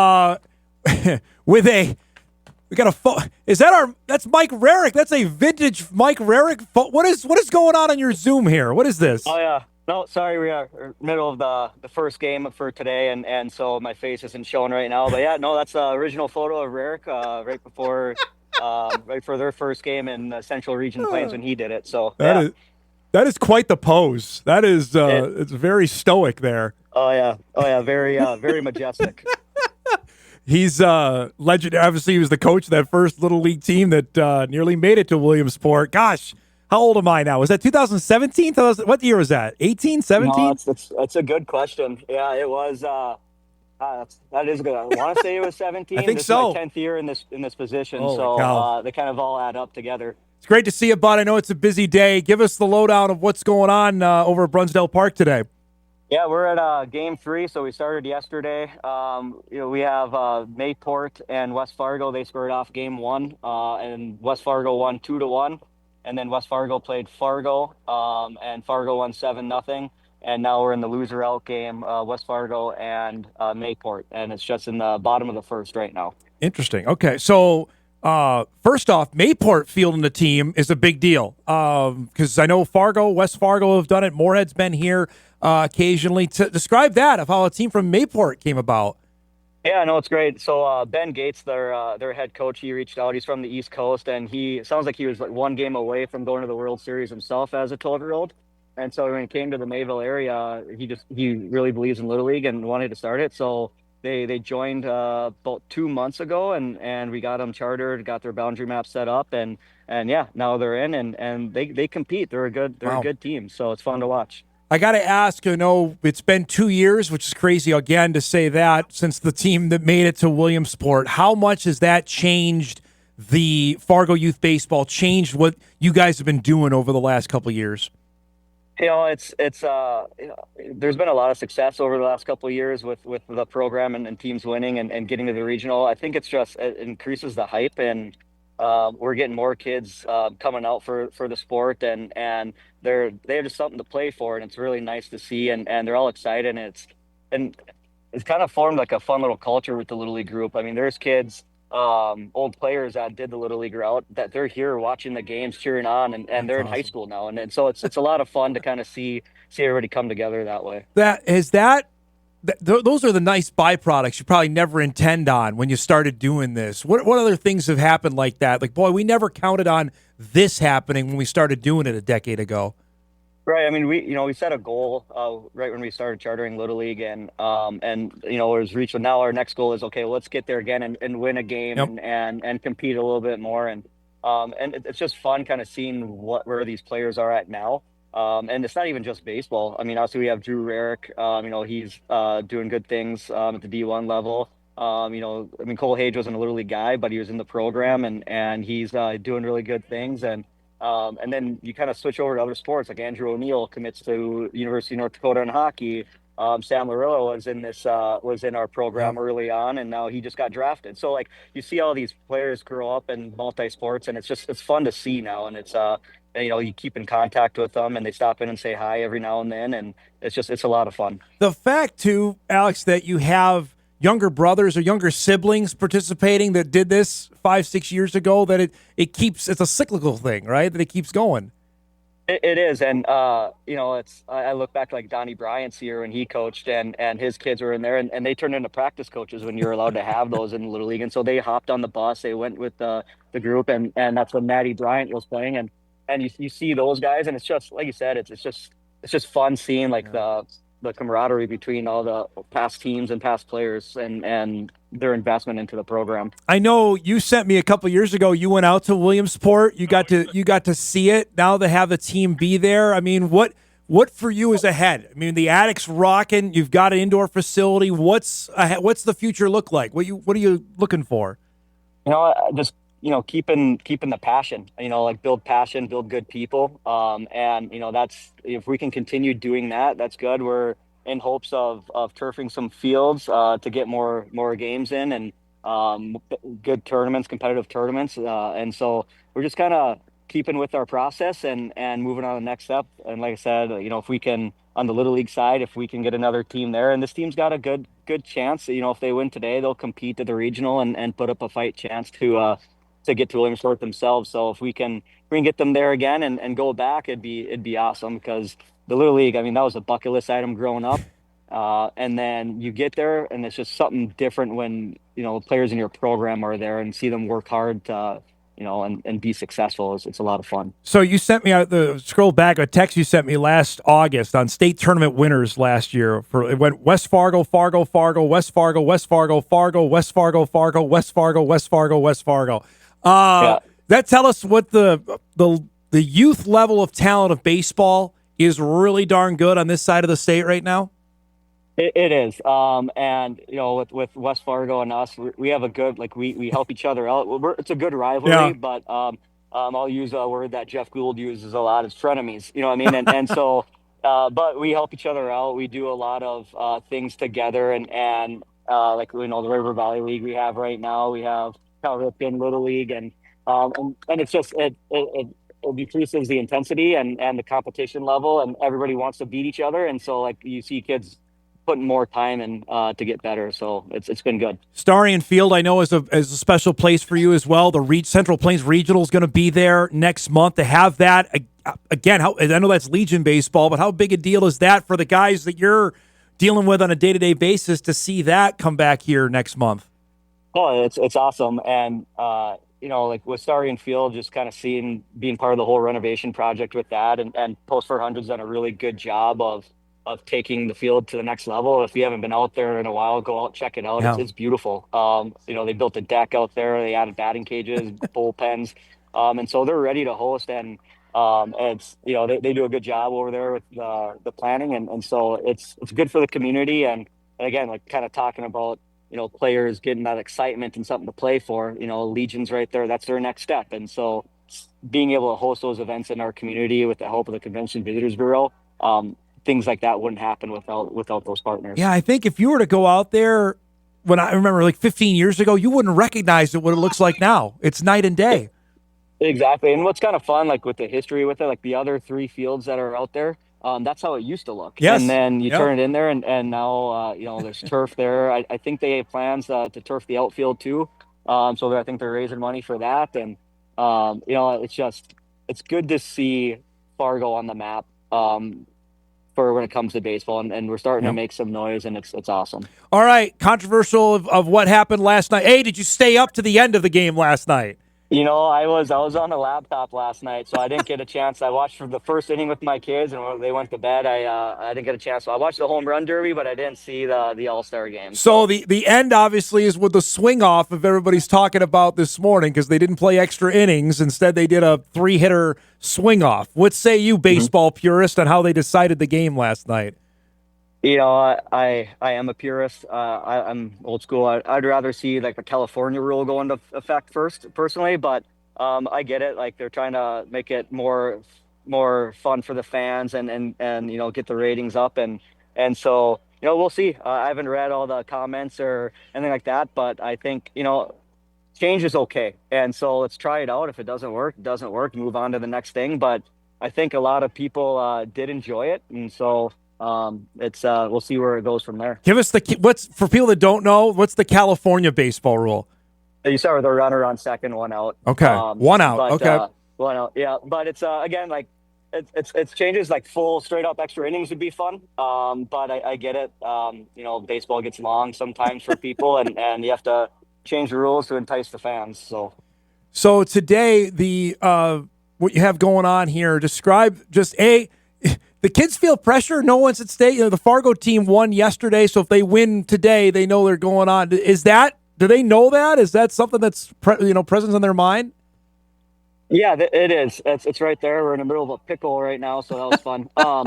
got a that's Mike Rarick. That's a vintage Mike Rarick. What is going on your Zoom here? What is this?
Oh yeah. No, sorry, we are middle of the first game for today, and so my face isn't showing right now. But yeah, no, that's the original photo of Rarick right before, right for their first game in the Central Region Plains when he did it. So
that is quite the pose. That is it's very stoic there.
Oh yeah, very majestic.
He's legend. Obviously, he was the coach of that first Little League team that nearly made it to Williamsport. Gosh. How old am I now? Was that 2017? What year was that? 18, 17?
No, that's a good question. Yeah, it was. That is good. I want to say it was 17.
I think
this
so.
is my 10th year in this position,
Holy
so
cow.
they kind of all add up together.
It's great to see you, bud. I know it's a busy day. Give us the lowdown of what's going on over at Brunsdale Park today.
Yeah, we're at Game 3, so we started yesterday. We have Mayport and West Fargo. They squared off Game 1, and West Fargo won 2-1. And then West Fargo played Fargo, and Fargo won 7-0. and now we're in the loser out game, West Fargo and Mayport, and it's just in the bottom of the first right now.
Interesting. Okay, so first off, Mayport fielding the team is a big deal because I know West Fargo have done it. Moorhead's been here occasionally. To describe that of how a team from Mayport came about.
Yeah, no, it's great. So Ben Gates, their head coach, he reached out. He's from the East Coast, and it sounds like he was like one game away from going to the World Series himself as a 12-year-old. And so when he came to the Mayville area, he really believes in Little League and wanted to start it. So they joined about 2 months ago, and we got them chartered, got their boundary map set up, and yeah, now they're in and they compete. They're a good team. So it's fun to watch.
I got to ask, it's been 2 years, which is crazy again to say that, since the team that made it to Williamsport. How much has that changed the Fargo youth baseball, changed what you guys have been doing over the last couple of years?
It's there's been a lot of success over the last couple of years with the program and teams winning and getting to the regional. I think it increases the hype, and we're getting more kids coming out for the sport, and they have just something to play for, and it's really nice to see, and they're all excited, and it's kind of formed like a fun little culture with the Little League group. I mean, there's kids, old players that did the Little League route that they're here watching the games, cheering on, and they're in high school now, and so it's a lot of fun to kind of see everybody come together that way.
Those are the nice byproducts you probably never intend on when you started doing this. What other things have happened like that? Like, boy, we never counted on this happening when we started doing it a decade ago.
Right. I mean, we set a goal right when we started chartering Little League, and it was reached. Now our next goal is, okay, well, let's get there again and win a game. Yep. and compete a little bit more, and it's just fun kind of seeing where these players are at now. And it's not even just baseball. I mean, obviously we have Drew Rarick. He's doing good things at the D1 level. Cole Hage wasn't a Little League guy, but he was in the program, and he's doing really good things. And then you kind of switch over to other sports, like Andrew O'Neill commits to University of North Dakota in hockey. Sam Larillo was in our program early on, and now he just got drafted. So like you see all these players grow up in multi-sports, and it's fun to see now, and it's you keep in contact with them, and they stop in and say hi every now and then, and it's a lot of fun.
The fact too, Alex, that you have younger brothers or younger siblings participating that did this 5-6 years ago, that it's a cyclical thing, right? That it keeps going.
It is, and I look back like Donnie Bryant's here when he coached, and his kids were in there, and they turned into practice coaches when you're allowed to have those in Little League, and so they hopped on the bus, they went with the group, and that's when Matty Bryant was playing, and you see those guys, and it's just like you said, it's just fun seeing like the camaraderie between all the past teams and past players and their investment into the program.
I know you sent me a couple years ago. You went out to Williamsport. You got to see it. Now to have the team be there. I mean, what for you is ahead? I mean, the attic's rocking. You've got an indoor facility. What's the future look like? What are you looking for?
Just keeping the passion. Like build passion, build good people. And that's, if we can continue doing that, that's good. We're in hopes of turfing some fields to get more games in, and good tournaments, competitive tournaments. And so we're just kind of keeping with our process and moving on to the next step. And like I said, if we can, on the Little League side, if we can get another team there, and this team's got a good chance, if they win today, they'll compete at the regional and put up a fight chance to get to Williamsport themselves. So if we can get them there again and go back, it'd be awesome, because the Little League, I mean, that was a bucket list item growing up. And then you get there, and it's just something different when, players in your program are there and see them work hard to, and be successful. It's a lot of fun.
So you sent me scroll back, a text you sent me last August on state tournament winners last year. It went West Fargo, Fargo, Fargo, West Fargo, West Fargo, Fargo, West Fargo, Fargo, West Fargo, West Fargo, West Fargo. That tell us what the youth level of talent of baseball is really darn good on this side of the state right now.
It is. And with West Fargo and us, we have a good, like, we help each other out. It's a good rivalry, but I'll use a word that Jeff Gould uses a lot, is frenemies. You know what I mean? And so, but we help each other out. We do a lot of things together, and like, the River Valley League we have right now. We have Cal Ripken Little League, and it's just decreases the intensity and the competition level, and everybody wants to beat each other. And so like you see kids putting more time in to get better. So it's been good.
Starion Field, I know, is a special place for you as well. The Central Plains Regional is going to be there next month. To have that again, I know that's Legion baseball, but how big a deal is that for the guys that you're dealing with on a day-to-day basis to see that come back here next month?
Oh, it's awesome. And like with Starion Field, just kind of being part of the whole renovation project with that, and Post 400's done a really good job of taking the field to the next level. If you haven't been out there in a while, go out, check it out.
Yeah.
It's beautiful. They built a deck out there. They added batting cages, bullpens. And so they're ready to host. And it's, they do a good job over there with the planning. And so it's good for the community. And again, like kind of talking about, players getting that excitement and something to play for, Legion's right there. That's their next step. And so being able to host those events in our community with the help of the Convention Visitors Bureau, things like that wouldn't happen without those partners.
Yeah, I think if you were to go out there, when I remember like 15 years ago, you wouldn't recognize it what it looks like now. It's night and day.
Exactly. And what's kind of fun, like with the history with it, like the other 3 fields that are out there, that's how it used to look.
Yes.
And then you turn it in there, and now, there's turf there. I think they have plans to turf the outfield too. So I think they're raising money for that. And, it's good to see Fargo on the map for when it comes to baseball. And we're starting to make some noise, and it's awesome.
All right. Controversial of what happened last night. Hey, did you stay up to the end of the game last night?
I was on the laptop last night, so I didn't get a chance. I watched the first inning with my kids, and when they went to bed, I didn't get a chance. So I watched the home run derby, but I didn't see the All-Star game.
So the end obviously is with the swing off of everybody's talking about this morning, because they didn't play extra innings. Instead, they did a 3-hitter swing off. What say you, baseball purist, on how they decided the game last night?
I am a purist. I'm old school. I'd rather see like the California rule go into effect first, personally. But I get it. Like they're trying to make it more fun for the fans and get the ratings up and so we'll see. I haven't read all the comments or anything like that, but I think change is okay. And so let's try it out. If it doesn't work, it doesn't work. Move on to the next thing. But I think a lot of people did enjoy it, and so. We'll see where it goes from there.
Give us for people that don't know, what's the California baseball rule?
You start with a runner on second, 1 out.
Okay, 1 out.
But,
okay,
1 out. Yeah, but it's again like it's changes. Like full straight up extra innings would be fun. But I get it. Baseball gets long sometimes for people, and you have to change the rules to entice the fans.
So today the what you have going on here. Describe the kids feel pressure. No one's at stake. The Fargo team won yesterday, so if they win today, they know they're going on. Do they know that? Is that something that's present in their mind?
Yeah, it is. It's right there. We're in the middle of a pickle right now, so that was fun. I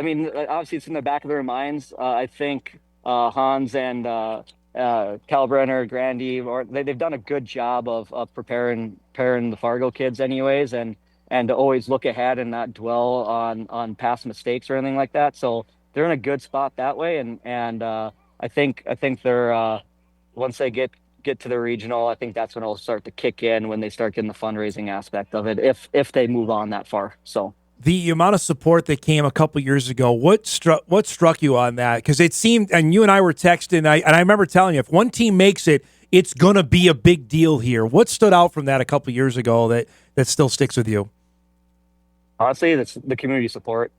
mean, obviously it's in the back of their minds. I think Hans and Kalbrenner, Grandy, they've done a good job of preparing the Fargo kids, anyways, and to always look ahead and not dwell on past mistakes or anything like that. So they're in a good spot that way. And I think they're once they get to the regional, I think that's when it'll start to kick in, when they start getting the fundraising aspect of it, if they move on that far. So
the amount of support that came a couple years ago, what struck you on that? Because it seemed, and you and I were texting, and I remember telling you, if one team makes it, it's going to be a big deal here. What stood out from that a couple years ago that still sticks with you?
Honestly, that's the community support.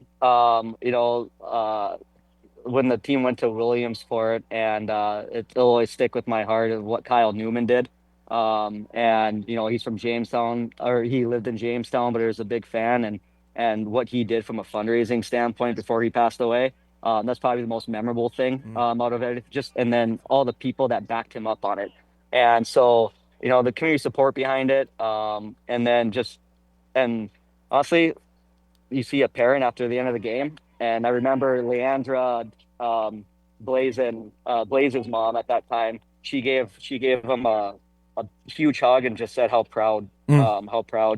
When the team went to Williams for it, and it'll always stick with my heart of what Kyle Newman did. He's from Jamestown, or he lived in Jamestown, but he was a big fan, and what he did from a fundraising standpoint before he passed away. That's probably the most memorable thing out of it. And then all the people that backed him up on it. And so, the community support behind it. And honestly, you see a parent after the end of the game. And I remember Leandra, Blaze's mom at that time, she gave him a huge hug and just said how proud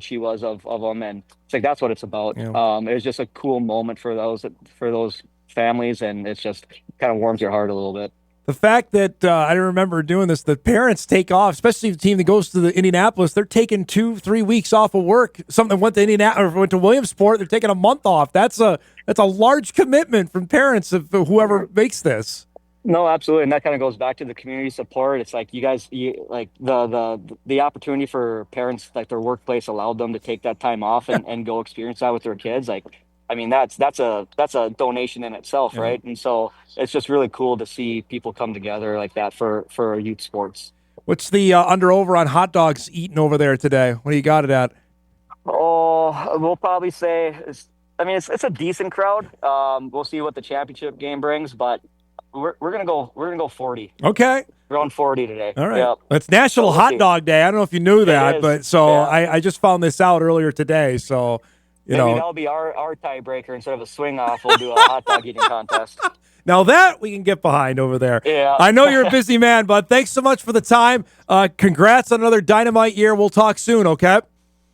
she was of him. And it's like, that's what it's about. Yeah. It was just a cool moment for those families. And it's just kind of warms your heart a little bit.
The fact that I remember doing this, the parents take off, especially the team that goes to the Indianapolis, they're taking 2-3 weeks off of work. Something went to Indianapolis or went to Williamsport, they're taking a month off. That's a large commitment from parents of whoever makes this.
No, absolutely, and that kind of goes back to the community support. It's like you like the opportunity for parents, like their workplace allowed them to take that time off and go experience that with their kids. Like, I mean, that's a donation in itself, right? And so it's just really cool to see people come together like that for youth sports.
What's the under/over on hot dogs eaten over there today? What do you got it at?
Oh, we'll probably say it's a decent crowd. We'll see what the championship game brings, but we're gonna go 40.
Okay.
We're on 40 today.
All right.
Yep.
It's National Hot Dog Day. I don't know if you knew that, but I just found this out earlier today. So,
Maybe that'll be our tiebreaker. Instead of a swing off, we'll do a hot dog eating contest.
Now that we can get behind over there.
Yeah.
I know you're a busy man, bud. Thanks so much for the time. Congrats on another dynamite year. We'll talk soon, okay?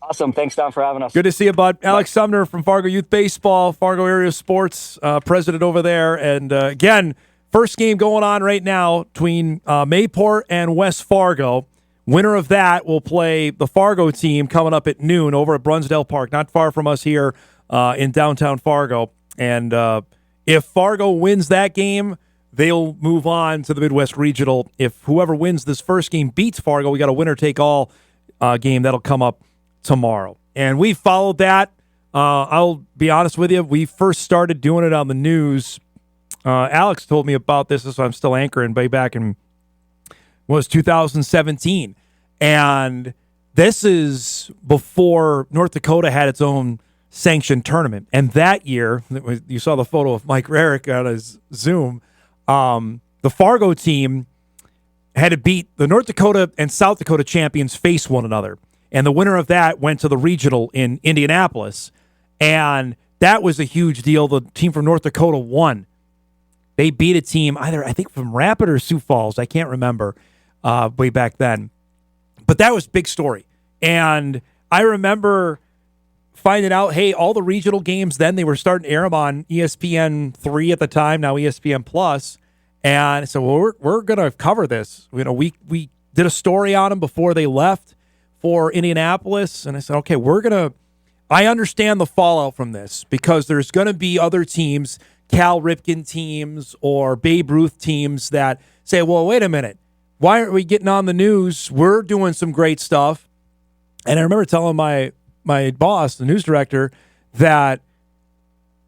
Awesome. Thanks, Don, for having us.
Good to see you, bud. Alex Sumner from Fargo Youth Baseball, Fargo Area Sports, president over there. And again, first game going on right now between Mayport and West Fargo. Winner of that will play the Fargo team coming up at noon over at Brunsdale Park, not far from us here in downtown Fargo. And if Fargo wins that game, they'll move on to the Midwest Regional. If whoever wins this first game beats Fargo, we got a winner-take-all game that'll come up tomorrow. And we followed that. I'll be honest with you, we first started doing it on the news. Alex told me about this, so I'm still anchoring way back in 2017. And this is before North Dakota had its own sanctioned tournament. And that year, you saw the photo of Mike Rarick on his Zoom, the Fargo team had to beat the North Dakota and South Dakota champions face one another. And the winner of that went to the regional in Indianapolis. And that was a huge deal. The team from North Dakota won. They beat a team either, I think, from Rapid or Sioux Falls. I can't remember way back then. But that was a big story. And I remember finding out, hey, all the regional games then, they were starting to air them on ESPN 3 at the time, now ESPN Plus. And so we're going to cover this. You know, we did a story on them before they left for Indianapolis. And I said, okay, I understand the fallout from this because there's going to be other teams, Cal Ripken teams or Babe Ruth teams that say, well, wait a minute. Why aren't we getting on the news? We're doing some great stuff. And I remember telling my boss, the news director, that,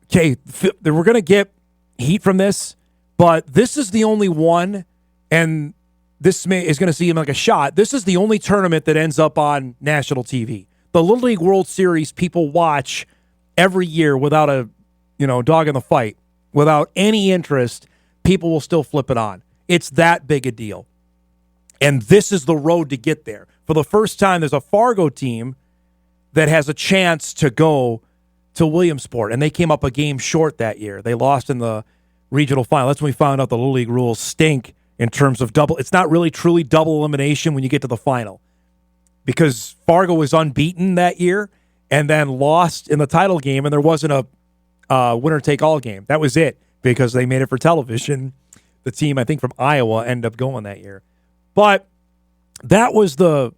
okay, we're going to get heat from this, but this is the only one, and this is going to seem like a shot. This is the only tournament that ends up on national TV. The Little League World Series people watch every year without a dog in the fight, without any interest. People will still flip it on. It's that big a deal. And this is the road to get there. For the first time, there's a Fargo team that has a chance to go to Williamsport, and they came up a game short that year. They lost in the regional final. That's when we found out the Little League rules stink in terms of double. It's not really truly double elimination when you get to the final, because Fargo was unbeaten that year and then lost in the title game, and there wasn't a winner-take-all game. That was it, because they made it for television. The team, I think, from Iowa ended up going that year. But that was the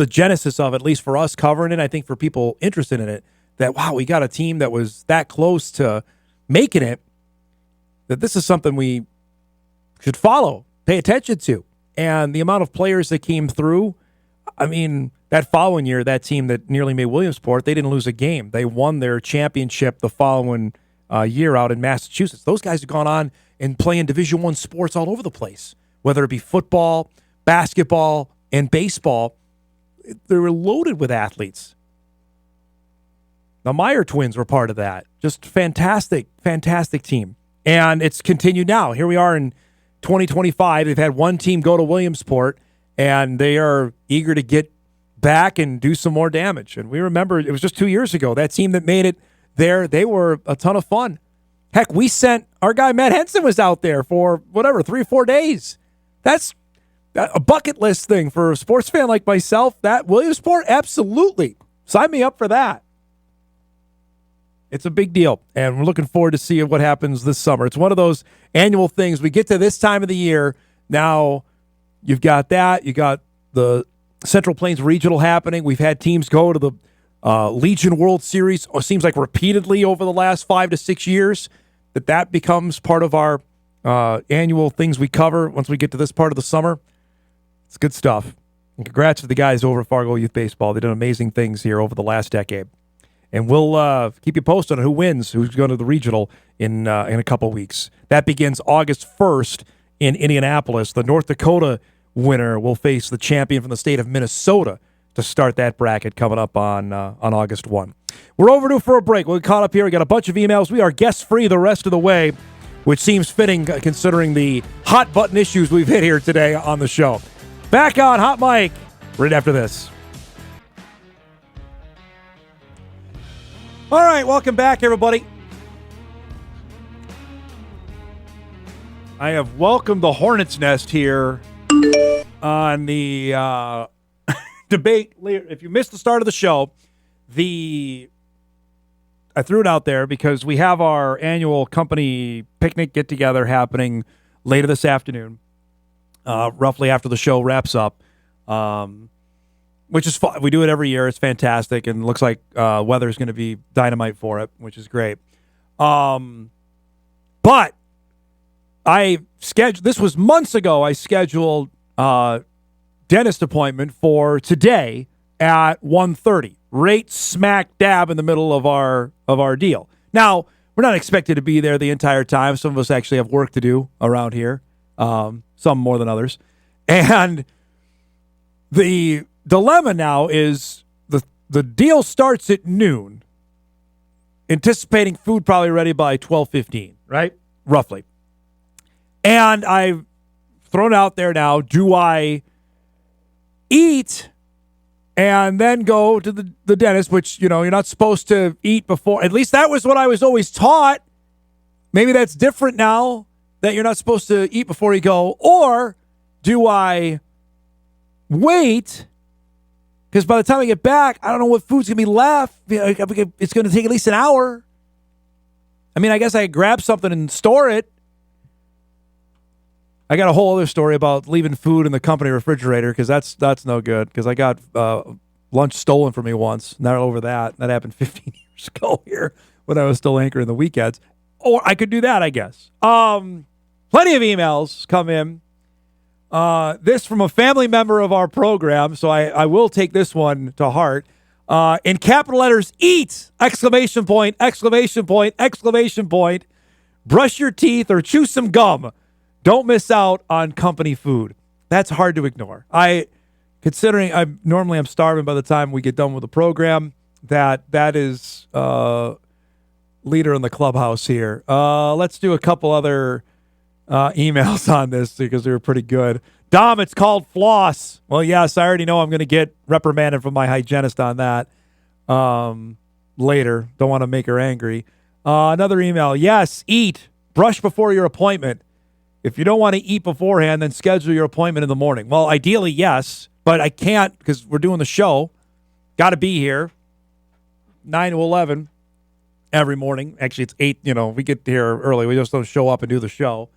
genesis of, at least for us covering it, I think for people interested in it, that, wow, we got a team that was that close to making it, that this is something we should follow, pay attention to. And the amount of players that came through, I mean, that following year, that team that nearly made Williamsport, they didn't lose a game. They won their championship the following year out in Massachusetts. Those guys have gone on and playing Division I sports all over the place, whether it be football, basketball, and baseball. They were loaded with athletes. The Meyer twins were part of that. Just fantastic, fantastic team. And it's continued now. Here we are in 2025. They've had one team go to Williamsport, and they are eager to get back and do some more damage. And we remember it was just 2 years ago, that team that made it there, they were a ton of fun. Heck, we sent our guy Matt Henson was out there for 3 or 4 days. That's a bucket list thing for a sports fan like myself. That Williamsport, absolutely. Sign me up for that. It's a big deal, and we're looking forward to seeing what happens this summer. It's one of those annual things. We get to this time of the year, now you've got that. You got the Central Plains Regional happening. We've had teams go to the Legion World Series, it seems like repeatedly over the last 5 to 6 years, that becomes part of our annual things we cover once we get to this part of the summer. It's good stuff. And congrats to the guys over at Fargo Youth Baseball. They did amazing things here over the last decade. And we'll keep you posted on who wins, who's going to the regional in a couple weeks. That begins August 1st in Indianapolis. The North Dakota winner will face the champion from the state of Minnesota to start that bracket coming up on August 1. We're overdue for a break. We'll get caught up here. We got a bunch of emails. We are guest-free the rest of the way, which seems fitting considering the hot-button issues we've hit here today on the show. Back on Hot Mic right after this. All right, welcome back, everybody. I have welcomed the Hornet's Nest here on the debate. If you missed the start of the show, I threw it out there because we have our annual company picnic get-together happening later this afternoon, roughly after the show wraps up, which is fun. We do it every year. It's fantastic, and looks like weather's going to be dynamite for it, which is great. But this was months ago. I scheduled dentist appointment for today at 1:30, right smack dab in the middle of our deal. Now, we're not expected to be there the entire time. Some of us actually have work to do around here, some more than others. And the dilemma now is the deal starts at noon, anticipating food probably ready by 12:15, right? Roughly. And I've thrown out there now, do I eat and then go to the dentist, which, you're not supposed to eat before. At least that was what I was always taught. Maybe that's different now, that you're not supposed to eat before you go. Or do I wait? Because by the time I get back, I don't know what food's going to be left. It's going to take at least an hour. I mean, I guess I could grab something and store it. I got a whole other story about leaving food in the company refrigerator because that's no good, because I got lunch stolen from me once. Not over that. That happened 15 years ago here when I was still anchoring the weekends. Or I could do that, I guess. Plenty of emails come in. This from a family member of our program, so I will take this one to heart. In capital letters, eat! Exclamation point, exclamation point, exclamation point. Brush your teeth or chew some gum. Don't miss out on company food. That's hard to ignore. Considering I'm starving by the time we get done with the program, that is leader in the clubhouse here. Let's do a couple other emails on this because they were pretty good. Dom, it's called floss. Well, yes, I already know I'm going to get reprimanded from my hygienist on that later. Don't want to make her angry. Another email. Yes, eat. Brush before your appointment. If you don't want to eat beforehand, then schedule your appointment in the morning. Well, ideally, yes, but I can't because we're doing the show. Got to be here 9 to 11 every morning. Actually, it's 8. We get here early. We just don't show up and do the show,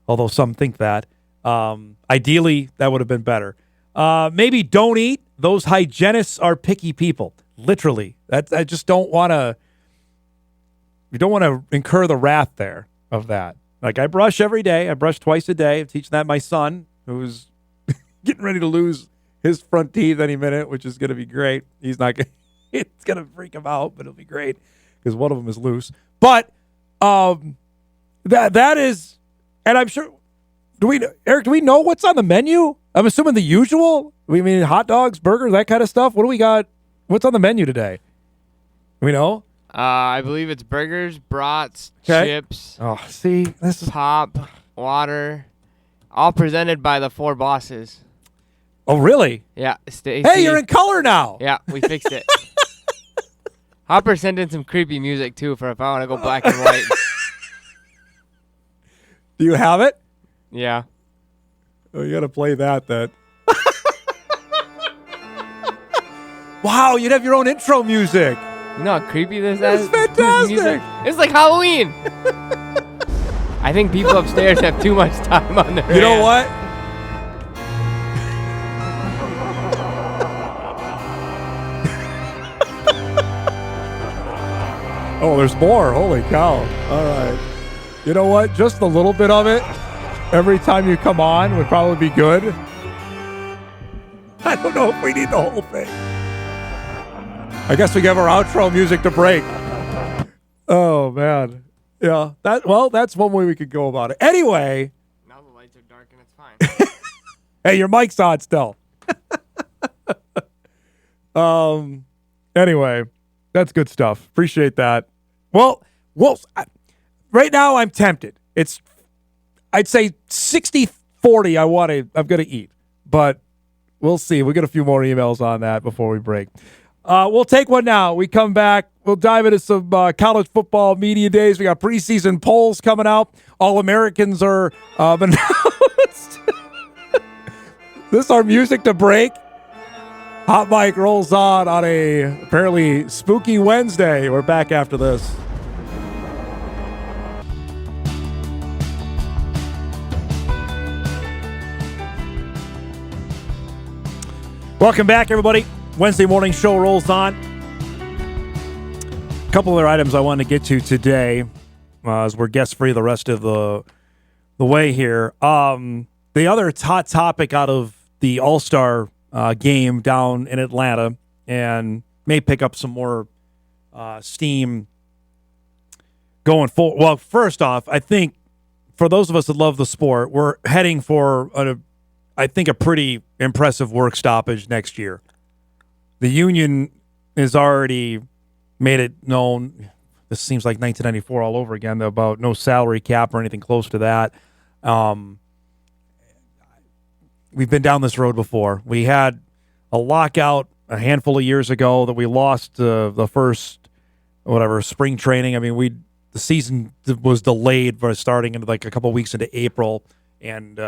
although some think that. Ideally, that would have been better. Maybe don't eat. Those hygienists are picky people. Literally. I just don't want to. We don't want to incur the wrath there of that. Like, I brush every day. I brush twice a day. I'm teaching that my son, who's getting ready to lose his front teeth any minute, which is going to be great. He's not going. It's going to freak him out, but it'll be great because one of them is loose. But that is, and I'm sure. Eric? Do we know what's on the menu? I'm assuming the usual. We mean hot dogs, burgers, that kind of stuff. What do we got? What's on the menu today? Do we know?
I believe it's burgers, brats, chips.
Oh, see, this is
pop, water, all presented by the 4 bosses.
Oh, really?
Yeah. Stacey.
Hey, you're in color now.
Yeah, we fixed it. Hopper sent in some creepy music too for if I want to go black and white.
Do you have it?
Yeah.
Oh, you got to play that then. Wow, you'd have your own intro music.
You know how creepy this
That's
is?
fantastic.
Music? It's like Halloween. I think people upstairs have too much time on their hands.
You know what? Oh, there's more. Holy cow. All right. You know what? Just a little bit of it every time you come on would probably be good. I don't know if we need the whole thing. I guess we give our outro music to break. Oh, man. Yeah. That's one way we could go about it. Anyway.
Now the lights are dark and it's fine.
Hey, your mic's on still. Anyway, that's good stuff. Appreciate that. Well, right now I'm tempted. I'd say 60-40 I'm going to eat. But we'll see. We'll get a few more emails on that before we break. We'll take one now. We come back. We'll dive into some college football media days. We got preseason polls coming out. All Americans are announced. This is our music to break. Hot Mic rolls on a apparently spooky Wednesday. We're back after this. Welcome back, everybody. Wednesday morning show rolls on. A couple other items I wanted to get to today as we're guest-free the rest of the way here. The other hot topic out of the All-Star game down in Atlanta, and may pick up some more steam going forward. Well, first off, I think for those of us that love the sport, we're heading for I think a pretty impressive work stoppage next year. The union has already made it known. This seems like 1994 all over again, about no salary cap or anything close to that. We've been down this road before. We had a lockout a handful of years ago that we lost the first, spring training. I mean, the season was delayed for starting into like a couple weeks into April, and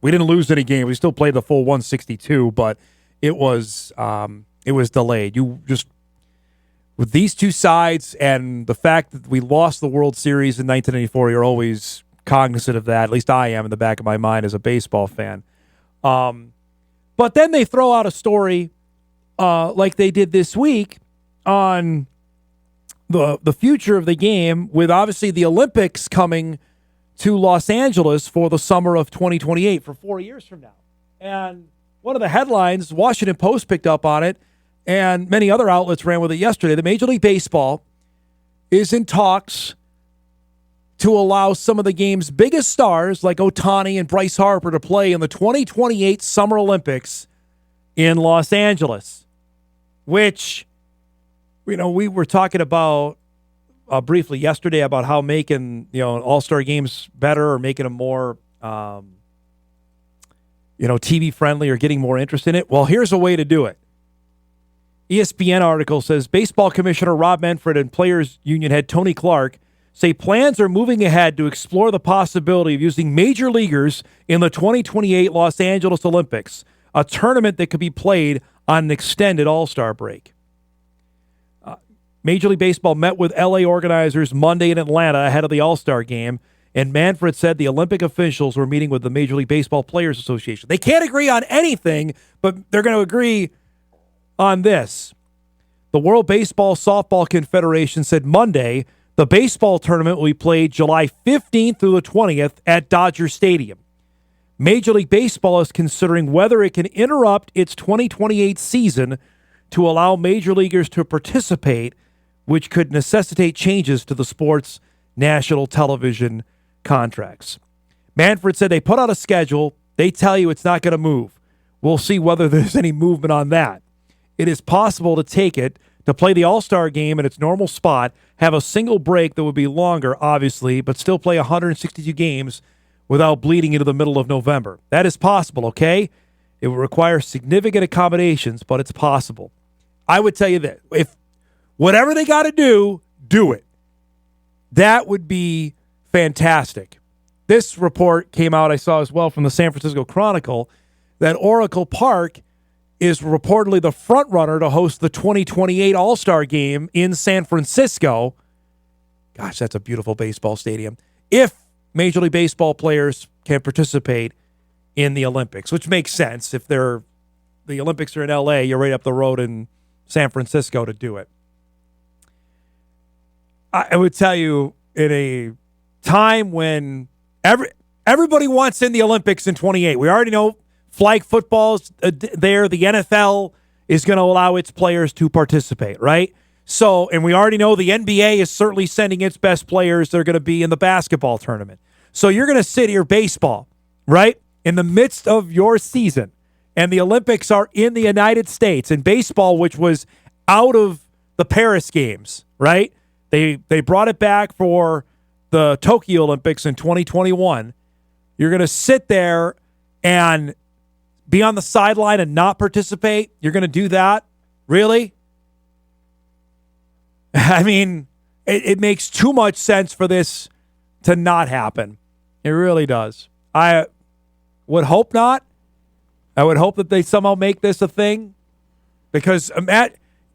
we didn't lose any game. We still played the full 162, but it was delayed. You just, with these two sides and the fact that we lost the World Series in 1994, you're always cognizant of that. At least I am in the back of my mind as a baseball fan. But then they throw out a story like they did this week on the future of the game, with obviously the Olympics coming to Los Angeles for the summer of 2028, for 4 years from now. And one of the headlines, Washington Post picked up on it, and many other outlets ran with it yesterday. The Major League Baseball is in talks to allow some of the game's biggest stars like Ohtani and Bryce Harper to play in the 2028 Summer Olympics in Los Angeles, which, we were talking about briefly yesterday about how making, all-star games better or making them more, TV friendly or getting more interest in it. Well, here's a way to do it. ESPN article says Baseball Commissioner Rob Manfred and Players Union head Tony Clark say plans are moving ahead to explore the possibility of using major leaguers in the 2028 Los Angeles Olympics, a tournament that could be played on an extended all-star break. Major League Baseball met with L.A. organizers Monday in Atlanta ahead of the All-Star game, and Manfred said the Olympic officials were meeting with the Major League Baseball Players Association. They can't agree on anything, but they're going to agree on this. The World Baseball Softball Confederation said Monday the baseball tournament will be played July 15th through the 20th at Dodger Stadium. Major League Baseball is considering whether it can interrupt its 2028 season to allow major leaguers to participate, which could necessitate changes to the sport's national television contracts. Manfred said they put out a schedule. They tell you it's not going to move. We'll see whether there's any movement on that. It is possible to take it, to play the All-Star game in its normal spot, have a single break that would be longer, obviously, but still play 162 games without bleeding into the middle of November. That is possible, okay? It will require significant accommodations, but it's possible. I would tell you that if whatever they got to do, do it. That would be fantastic. This report came out, I saw as well, from the San Francisco Chronicle, that Oracle Park is reportedly the front runner to host the 2028 All-Star Game in San Francisco. Gosh, that's a beautiful baseball stadium. If Major League Baseball players can participate in the Olympics, which makes sense. If the Olympics are in LA, you're right up the road in San Francisco to do it. I would tell you, in a time when everybody wants in the Olympics in 28, we already know flag football's there. The NFL is going to allow its players to participate, right? So, and we already know the NBA is certainly sending its best players. They're going to be in the basketball tournament. So you're going to sit here, baseball, right, in the midst of your season, and the Olympics are in the United States. And baseball, which was out of the Paris Games, right? They brought it back for the Tokyo Olympics in 2021. You're going to sit there and be on the sideline and not participate? You're going to do that? Really? I mean, it makes too much sense for this to not happen. It really does. I would hope not. I would hope that they somehow make this a thing, because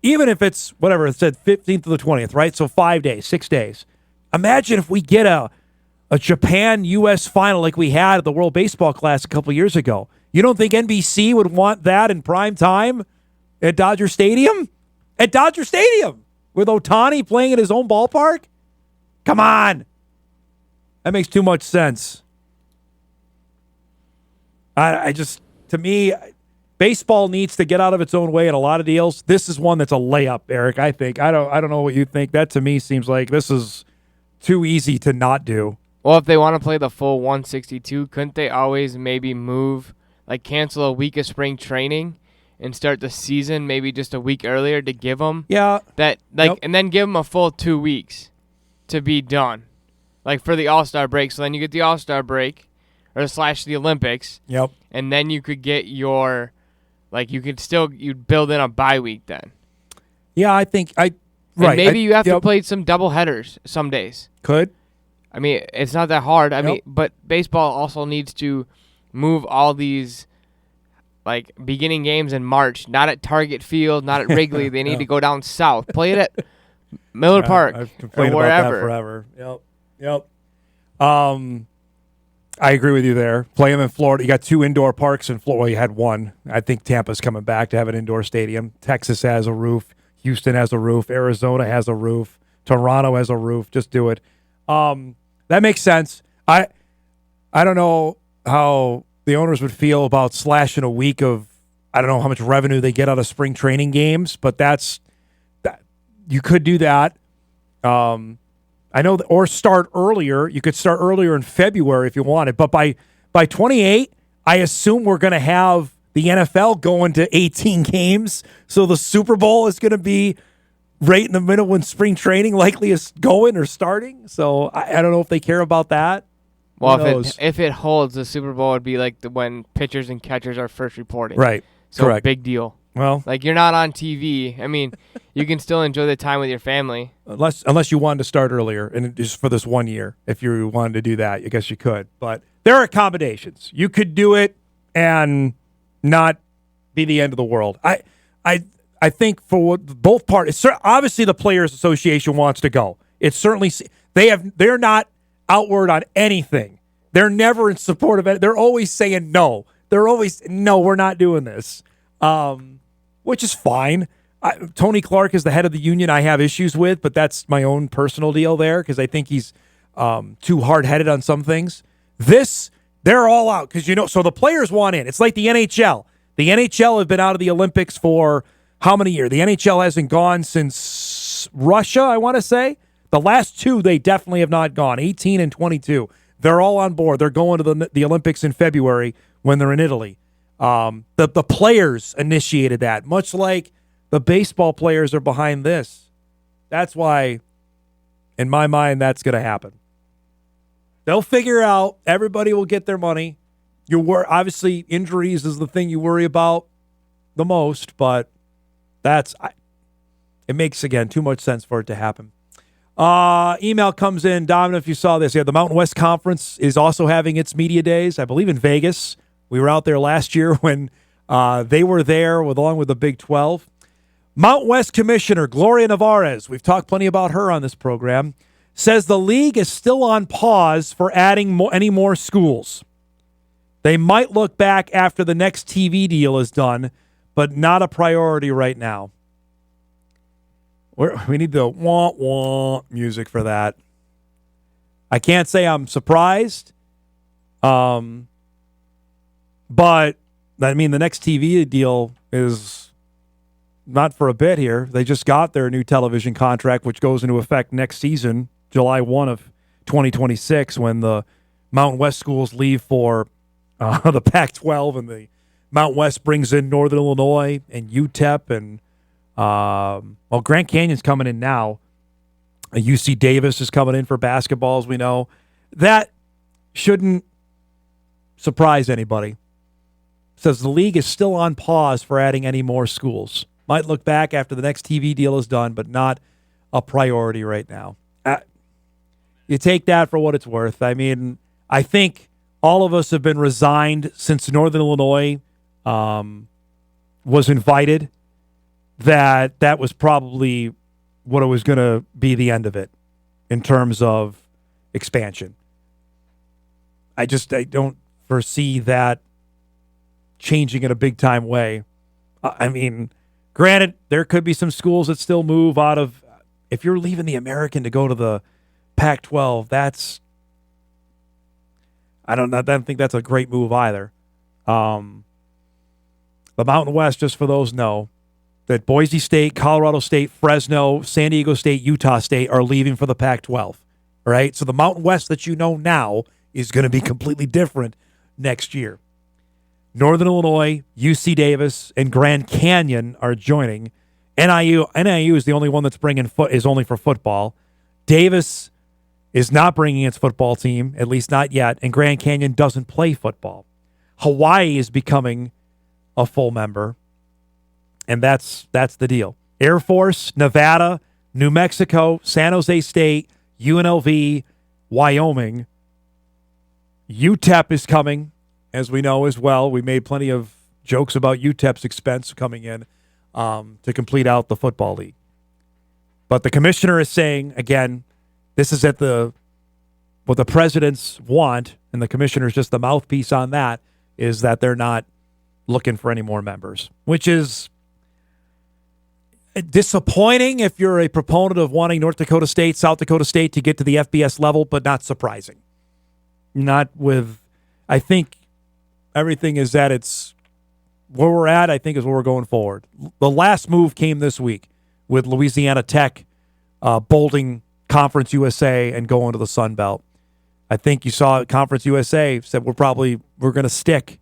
even if it's, whatever, it said 15th to the 20th, right? So 5 days, 6 days. Imagine if we get a Japan-U.S. final like we had at the World Baseball Classic a couple years ago. You don't think NBC would want that in prime time at Dodger Stadium? At Dodger Stadium, with Ohtani playing at his own ballpark? Come on. That makes too much sense. I just, to me, baseball needs to get out of its own way in a lot of deals. This is one that's a layup, Eric, I think. I don't know what you think. That, to me, seems like this is too easy to not do.
Well, if they want to play the full 162, couldn't they always maybe move, like cancel a week of spring training and start the season maybe just a week earlier to give them that, like, yep. And then give them a full 2 weeks to be done, like for the All-Star break. So then you get the All-Star break or / the Olympics.
Yep.
And then you could get your, like, you'd build in a bye week then.
Yeah, I think right.
And maybe you have to play some double headers some days.
Could.
I mean, it's not that hard. I mean, but baseball also needs to move all these, like, beginning games in March, not at Target Field, not at Wrigley. They need to go down south. Play it at Miller Park
I've complained
or wherever.
About that forever. Yep. I agree with you there. Play them in Florida. You got 2 indoor parks in Florida. Well, you had 1. I think Tampa's coming back to have an indoor stadium. Texas has a roof. Houston has a roof. Arizona has a roof. Toronto has a roof. Just do it. That makes sense. I don't know how the owners would feel about slashing a week of, I don't know how much revenue they get out of spring training games, but that you could do that. I know, or start earlier. You could start earlier in February if you wanted, but by 28, I assume we're going to have the NFL going to 18 games, so the Super Bowl is going to be right in the middle when spring training likely is going or starting. So I don't know if they care about that.
Well, if it holds, the Super Bowl would be like when pitchers and catchers are first reporting.
Right.
So
correct.
Big deal.
Well,
like, you're not on TV. I mean, you can still enjoy the time with your family.
Unless you wanted to start earlier, and just for this 1 year. If you wanted to do that, I guess you could. But there are accommodations. You could do it and not be the end of the world. I think for both parties, obviously the Players Association wants to go. It's certainly they're not outward on anything. They're never in support of it. They're always saying no. They're always, no, we're not doing this, which is fine. Tony Clark is the head of the union I have issues with, but that's my own personal deal there because I think he's too hard-headed on some things. They're all out because, so the players want in. It's like the NHL. The NHL have been out of the Olympics for how many years? The NHL hasn't gone since Russia, I want to say. The last 2, they definitely have not gone, 18 and 22. They're all on board. They're going to the Olympics in February when they're in Italy. The players initiated that, much like the baseball players are behind this. That's why, in my mind, that's going to happen. They'll figure out. Everybody will get their money. Obviously, injuries is the thing you worry about the most, but it makes, again, too much sense for it to happen. Email comes in. Dom, if you saw this, the Mountain West Conference is also having its media days, I believe in Vegas. We were out there last year when They were there along with the Big 12. Mount West Commissioner Gloria Navarez, we've talked plenty about her on this program, says the league is still on pause for adding any more schools. They might look back after the next TV deal is done, but not a priority right now. We need the wah-wah music for that. I can't say I'm surprised, but I mean the next TV deal is not for a bit here. They just got their new television contract, which goes into effect next season, July 1 of 2026, when the Mountain West schools leave for the Pac-12 and the Mountain West brings in Northern Illinois and UTEP and Grand Canyon's coming in now. UC Davis is coming in for basketball, as we know. That shouldn't surprise anybody. Says the league is still on pause for adding any more schools. Might look back after the next TV deal is done, but not a priority right now. You take that for what it's worth. I mean, I think all of us have been resigned since Northern Illinois was invited that was probably what it was going to be the end of it in terms of expansion. I don't foresee that changing in a big-time way. I mean, granted, there could be some schools that still move out of – if you're leaving the American to go to the Pac-12, that's – I don't think that's a great move either. The Mountain West, just for those know, that Boise State, Colorado State, Fresno, San Diego State, Utah State are leaving for the Pac-12, all right? So the Mountain West that you know now is going to be completely different next year. Northern Illinois, UC Davis, and Grand Canyon are joining. NIU is the only one that's is only for football. Davis is not bringing its football team, at least not yet, and Grand Canyon doesn't play football. Hawaii is becoming a full member, and that's the deal. Air Force, Nevada, New Mexico, San Jose State, UNLV, Wyoming. UTEP is coming, as we know as well. We made plenty of jokes about UTEP's expense coming in to complete out the football league. But the commissioner is saying, again, this is what the presidents want, and the commissioner is just the mouthpiece on that, is that they're not looking for any more members, which is disappointing if you're a proponent of wanting North Dakota State, South Dakota State to get to the FBS level, but not surprising. I think everything is that it's where we're at, I think, is where we're going forward. The last move came this week with Louisiana Tech bolting Conference USA and going to the Sun Belt. I think you saw Conference USA said we're going to stick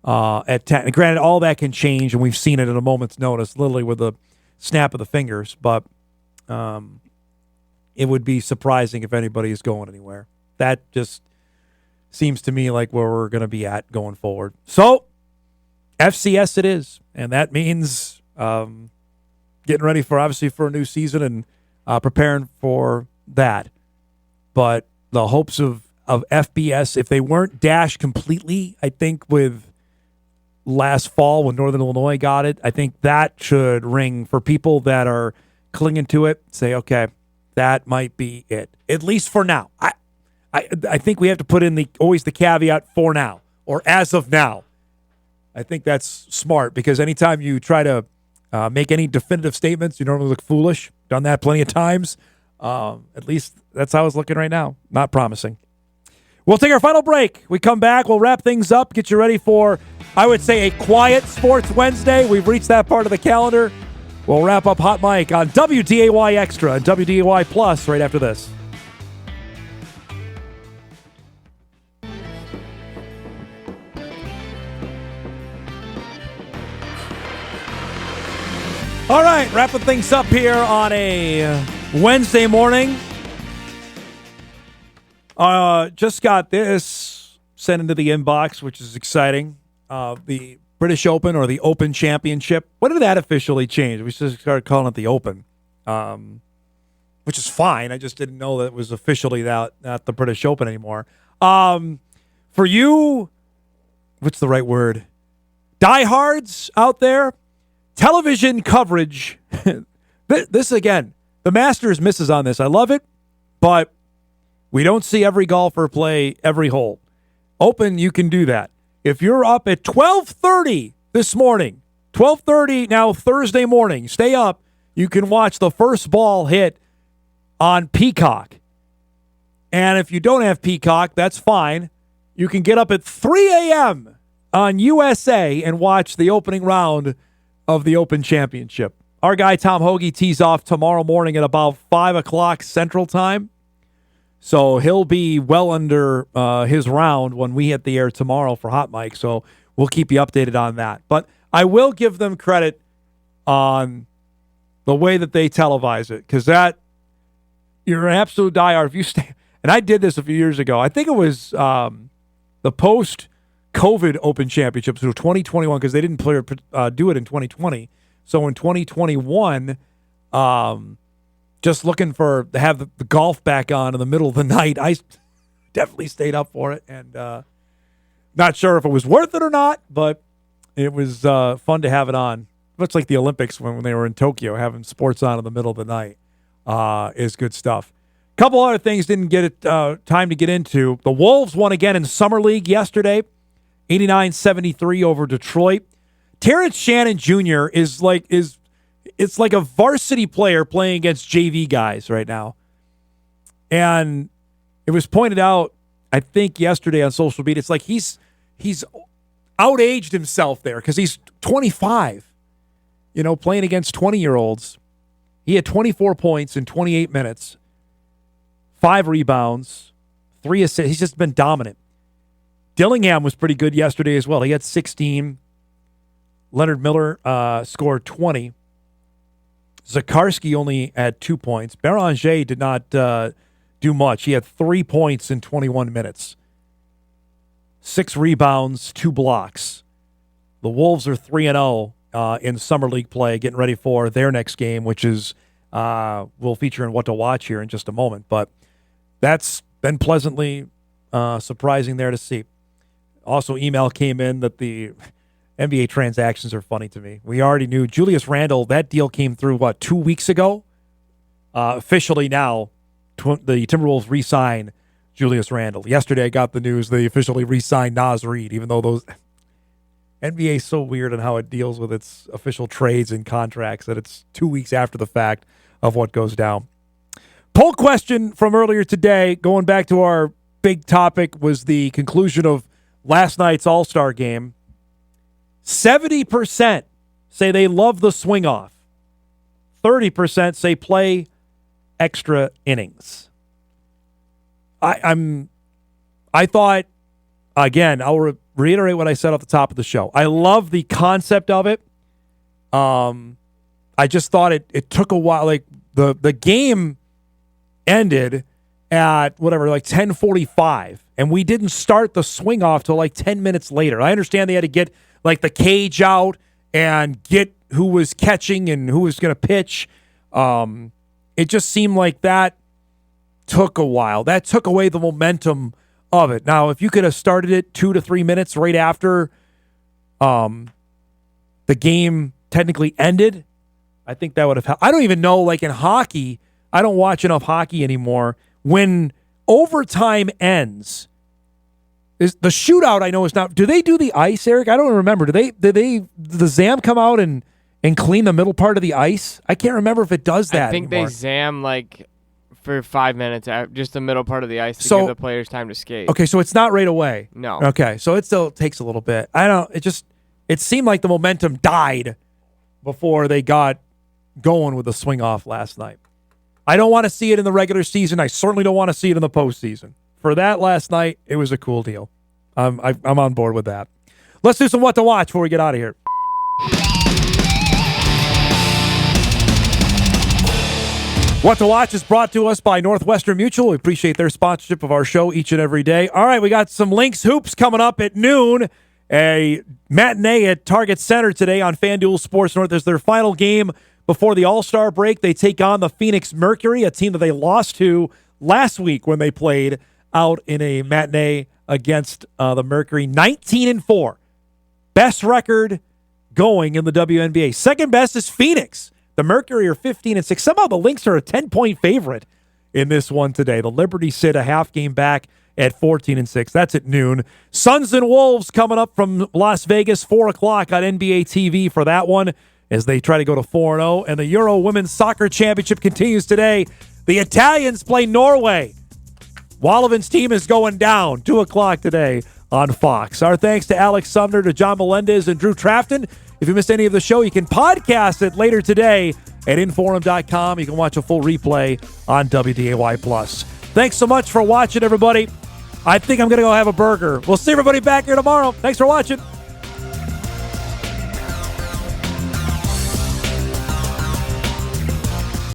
at 10. And granted, all that can change, and we've seen it at a moment's notice, literally with the snap of the fingers. But it would be surprising if anybody is going anywhere. That just seems to me like where we're going to be at going forward. So, FCS it is, and that means getting ready for a new season and preparing for that. But the hopes of FBS, if they weren't dashed completely, I think with last fall when Northern Illinois got it, I think that should ring for people that are clinging to it. Say, okay, that might be it, at least for now. I think we have to put in always the caveat for now or as of now. I think that's smart because anytime you try to make any definitive statements, you normally look foolish. Done that plenty of times. At least that's how it's looking right now. Not promising. We'll take our final break. We come back. We'll wrap things up. Get you ready for, I would say, a quiet Sports Wednesday. We've reached that part of the calendar. We'll wrap up Hot Mic on WDAY Extra and WDAY Plus right after this. All right, wrapping things up here on a Wednesday morning. Just got this sent into the inbox, which is exciting. The British Open or the Open Championship. When did that officially change? We just started calling it the Open, which is fine. I just didn't know that it was officially not the British Open anymore. For you, what's the right word? diehards out there, television coverage. This again, the Masters misses on this. I love it, but we don't see every golfer play every hole. Open, you can do that. If you're up at 12:30 this morning, 12:30 now Thursday morning, stay up. You can watch the first ball hit on Peacock. And if you don't have Peacock, that's fine. You can get up at 3 a.m. on USA and watch the opening round of the Open Championship. Our guy Tom Hoagie tees off tomorrow morning at about 5 o'clock Central Time. So he'll be well under his round when we hit the air tomorrow for Hot Mike. So we'll keep you updated on that. But I will give them credit on the way that they televise it, because that, you're an absolute diehard. If you stay, and I did this a few years ago. I think it was the post-COVID Open Championships of 2021, because they didn't do it in 2020. So in 2021, just looking to have the golf back on in the middle of the night, I definitely stayed up for it, and not sure if it was worth it or not, but it was fun to have it on. Much like the Olympics when they were in Tokyo, having sports on in the middle of the night is good stuff. Couple other things didn't get time to get into. The Wolves won again in Summer League yesterday, 89-73 over Detroit. Terrence Shannon Jr. is like a varsity player playing against JV guys right now. And it was pointed out, I think, yesterday on social media, it's like he's outaged himself there because he's 25, playing against 20-year-olds. He had 24 points in 28 minutes, 5 rebounds, 3 assists. He's just been dominant. Dillingham was pretty good yesterday as well. He had 16. Leonard Miller scored 20. Zakarski only had 2 points. Beranger did not do much. He had 3 points in 21 minutes. 6 rebounds, 2 blocks. The Wolves are 3-0 in Summer League play, getting ready for their next game, which is we'll feature in What to Watch here in just a moment. But that's been pleasantly surprising there to see. Also, email came in that the NBA transactions are funny to me. We already knew Julius Randle, that deal came through, 2 weeks ago? Officially now, the Timberwolves re-sign Julius Randle. Yesterday I got the news they officially re-signed Naz Reid, even though those NBA is so weird on how it deals with its official trades and contracts that it's 2 weeks after the fact of what goes down. Poll question from earlier today, going back to our big topic, was the conclusion of last night's All-Star game. 70% say they love the swing off. 30% say play extra innings. I thought, again, I'll reiterate what I said at the top of the show. I love the concept of it. I just thought it took a while. Like the game ended at 10:45, and we didn't start the swing off till 10 minutes later. I understand they had to get the cage out and get who was catching and who was going to pitch. It just seemed like that took a while. That took away the momentum of it. Now, if you could have started it 2 to 3 minutes right after the game technically ended, I think that would have helped. I don't even know, in hockey, I don't watch enough hockey anymore. When overtime ends, is the shootout, I know, is not. Do they do the ice, Eric? I don't remember. Do the Zam come out and clean the middle part of the ice? I can't remember if it does that.
I think
anymore.
they Zam for 5 minutes, just the middle part of the ice to give the players time to skate.
Okay, so it's not right away.
No.
Okay, so it still takes a little bit. It seemed like the momentum died before they got going with the swing off last night. I don't want to see it in the regular season. I certainly don't want to see it in the postseason. For that last night, it was a cool deal. I'm on board with that. Let's do some What to Watch before we get out of here. What to Watch is brought to us by Northwestern Mutual. We appreciate their sponsorship of our show each and every day. All right, we got some Lynx hoops coming up at noon. A matinee at Target Center today on FanDuel Sports North. There's their final game before the All-Star break. They take on the Phoenix Mercury, a team that they lost to last week when they played out in a matinee against the Mercury. 19-4 Best record going in the WNBA. Second best is Phoenix. The Mercury are 15-6. Somehow the Lynx are a 10-point favorite in this one today. The Liberty sit a half game back at 14-6. That's at noon. Suns and Wolves coming up from Las Vegas, 4 o'clock on NBA TV for that one as they try to go to 4-0. And the Euro Women's Soccer Championship continues today. The Italians play Norway. Wallivan's team is going down, 2 o'clock today on Fox. Our thanks to Alex Sumner, to Jon Melendez, and Drew Trafton. If you missed any of the show, you can podcast it later today at Inforum.com. You can watch a full replay on WDAY+. Thanks so much for watching, everybody. I think I'm going to go have a burger. We'll see everybody back here tomorrow. Thanks for watching.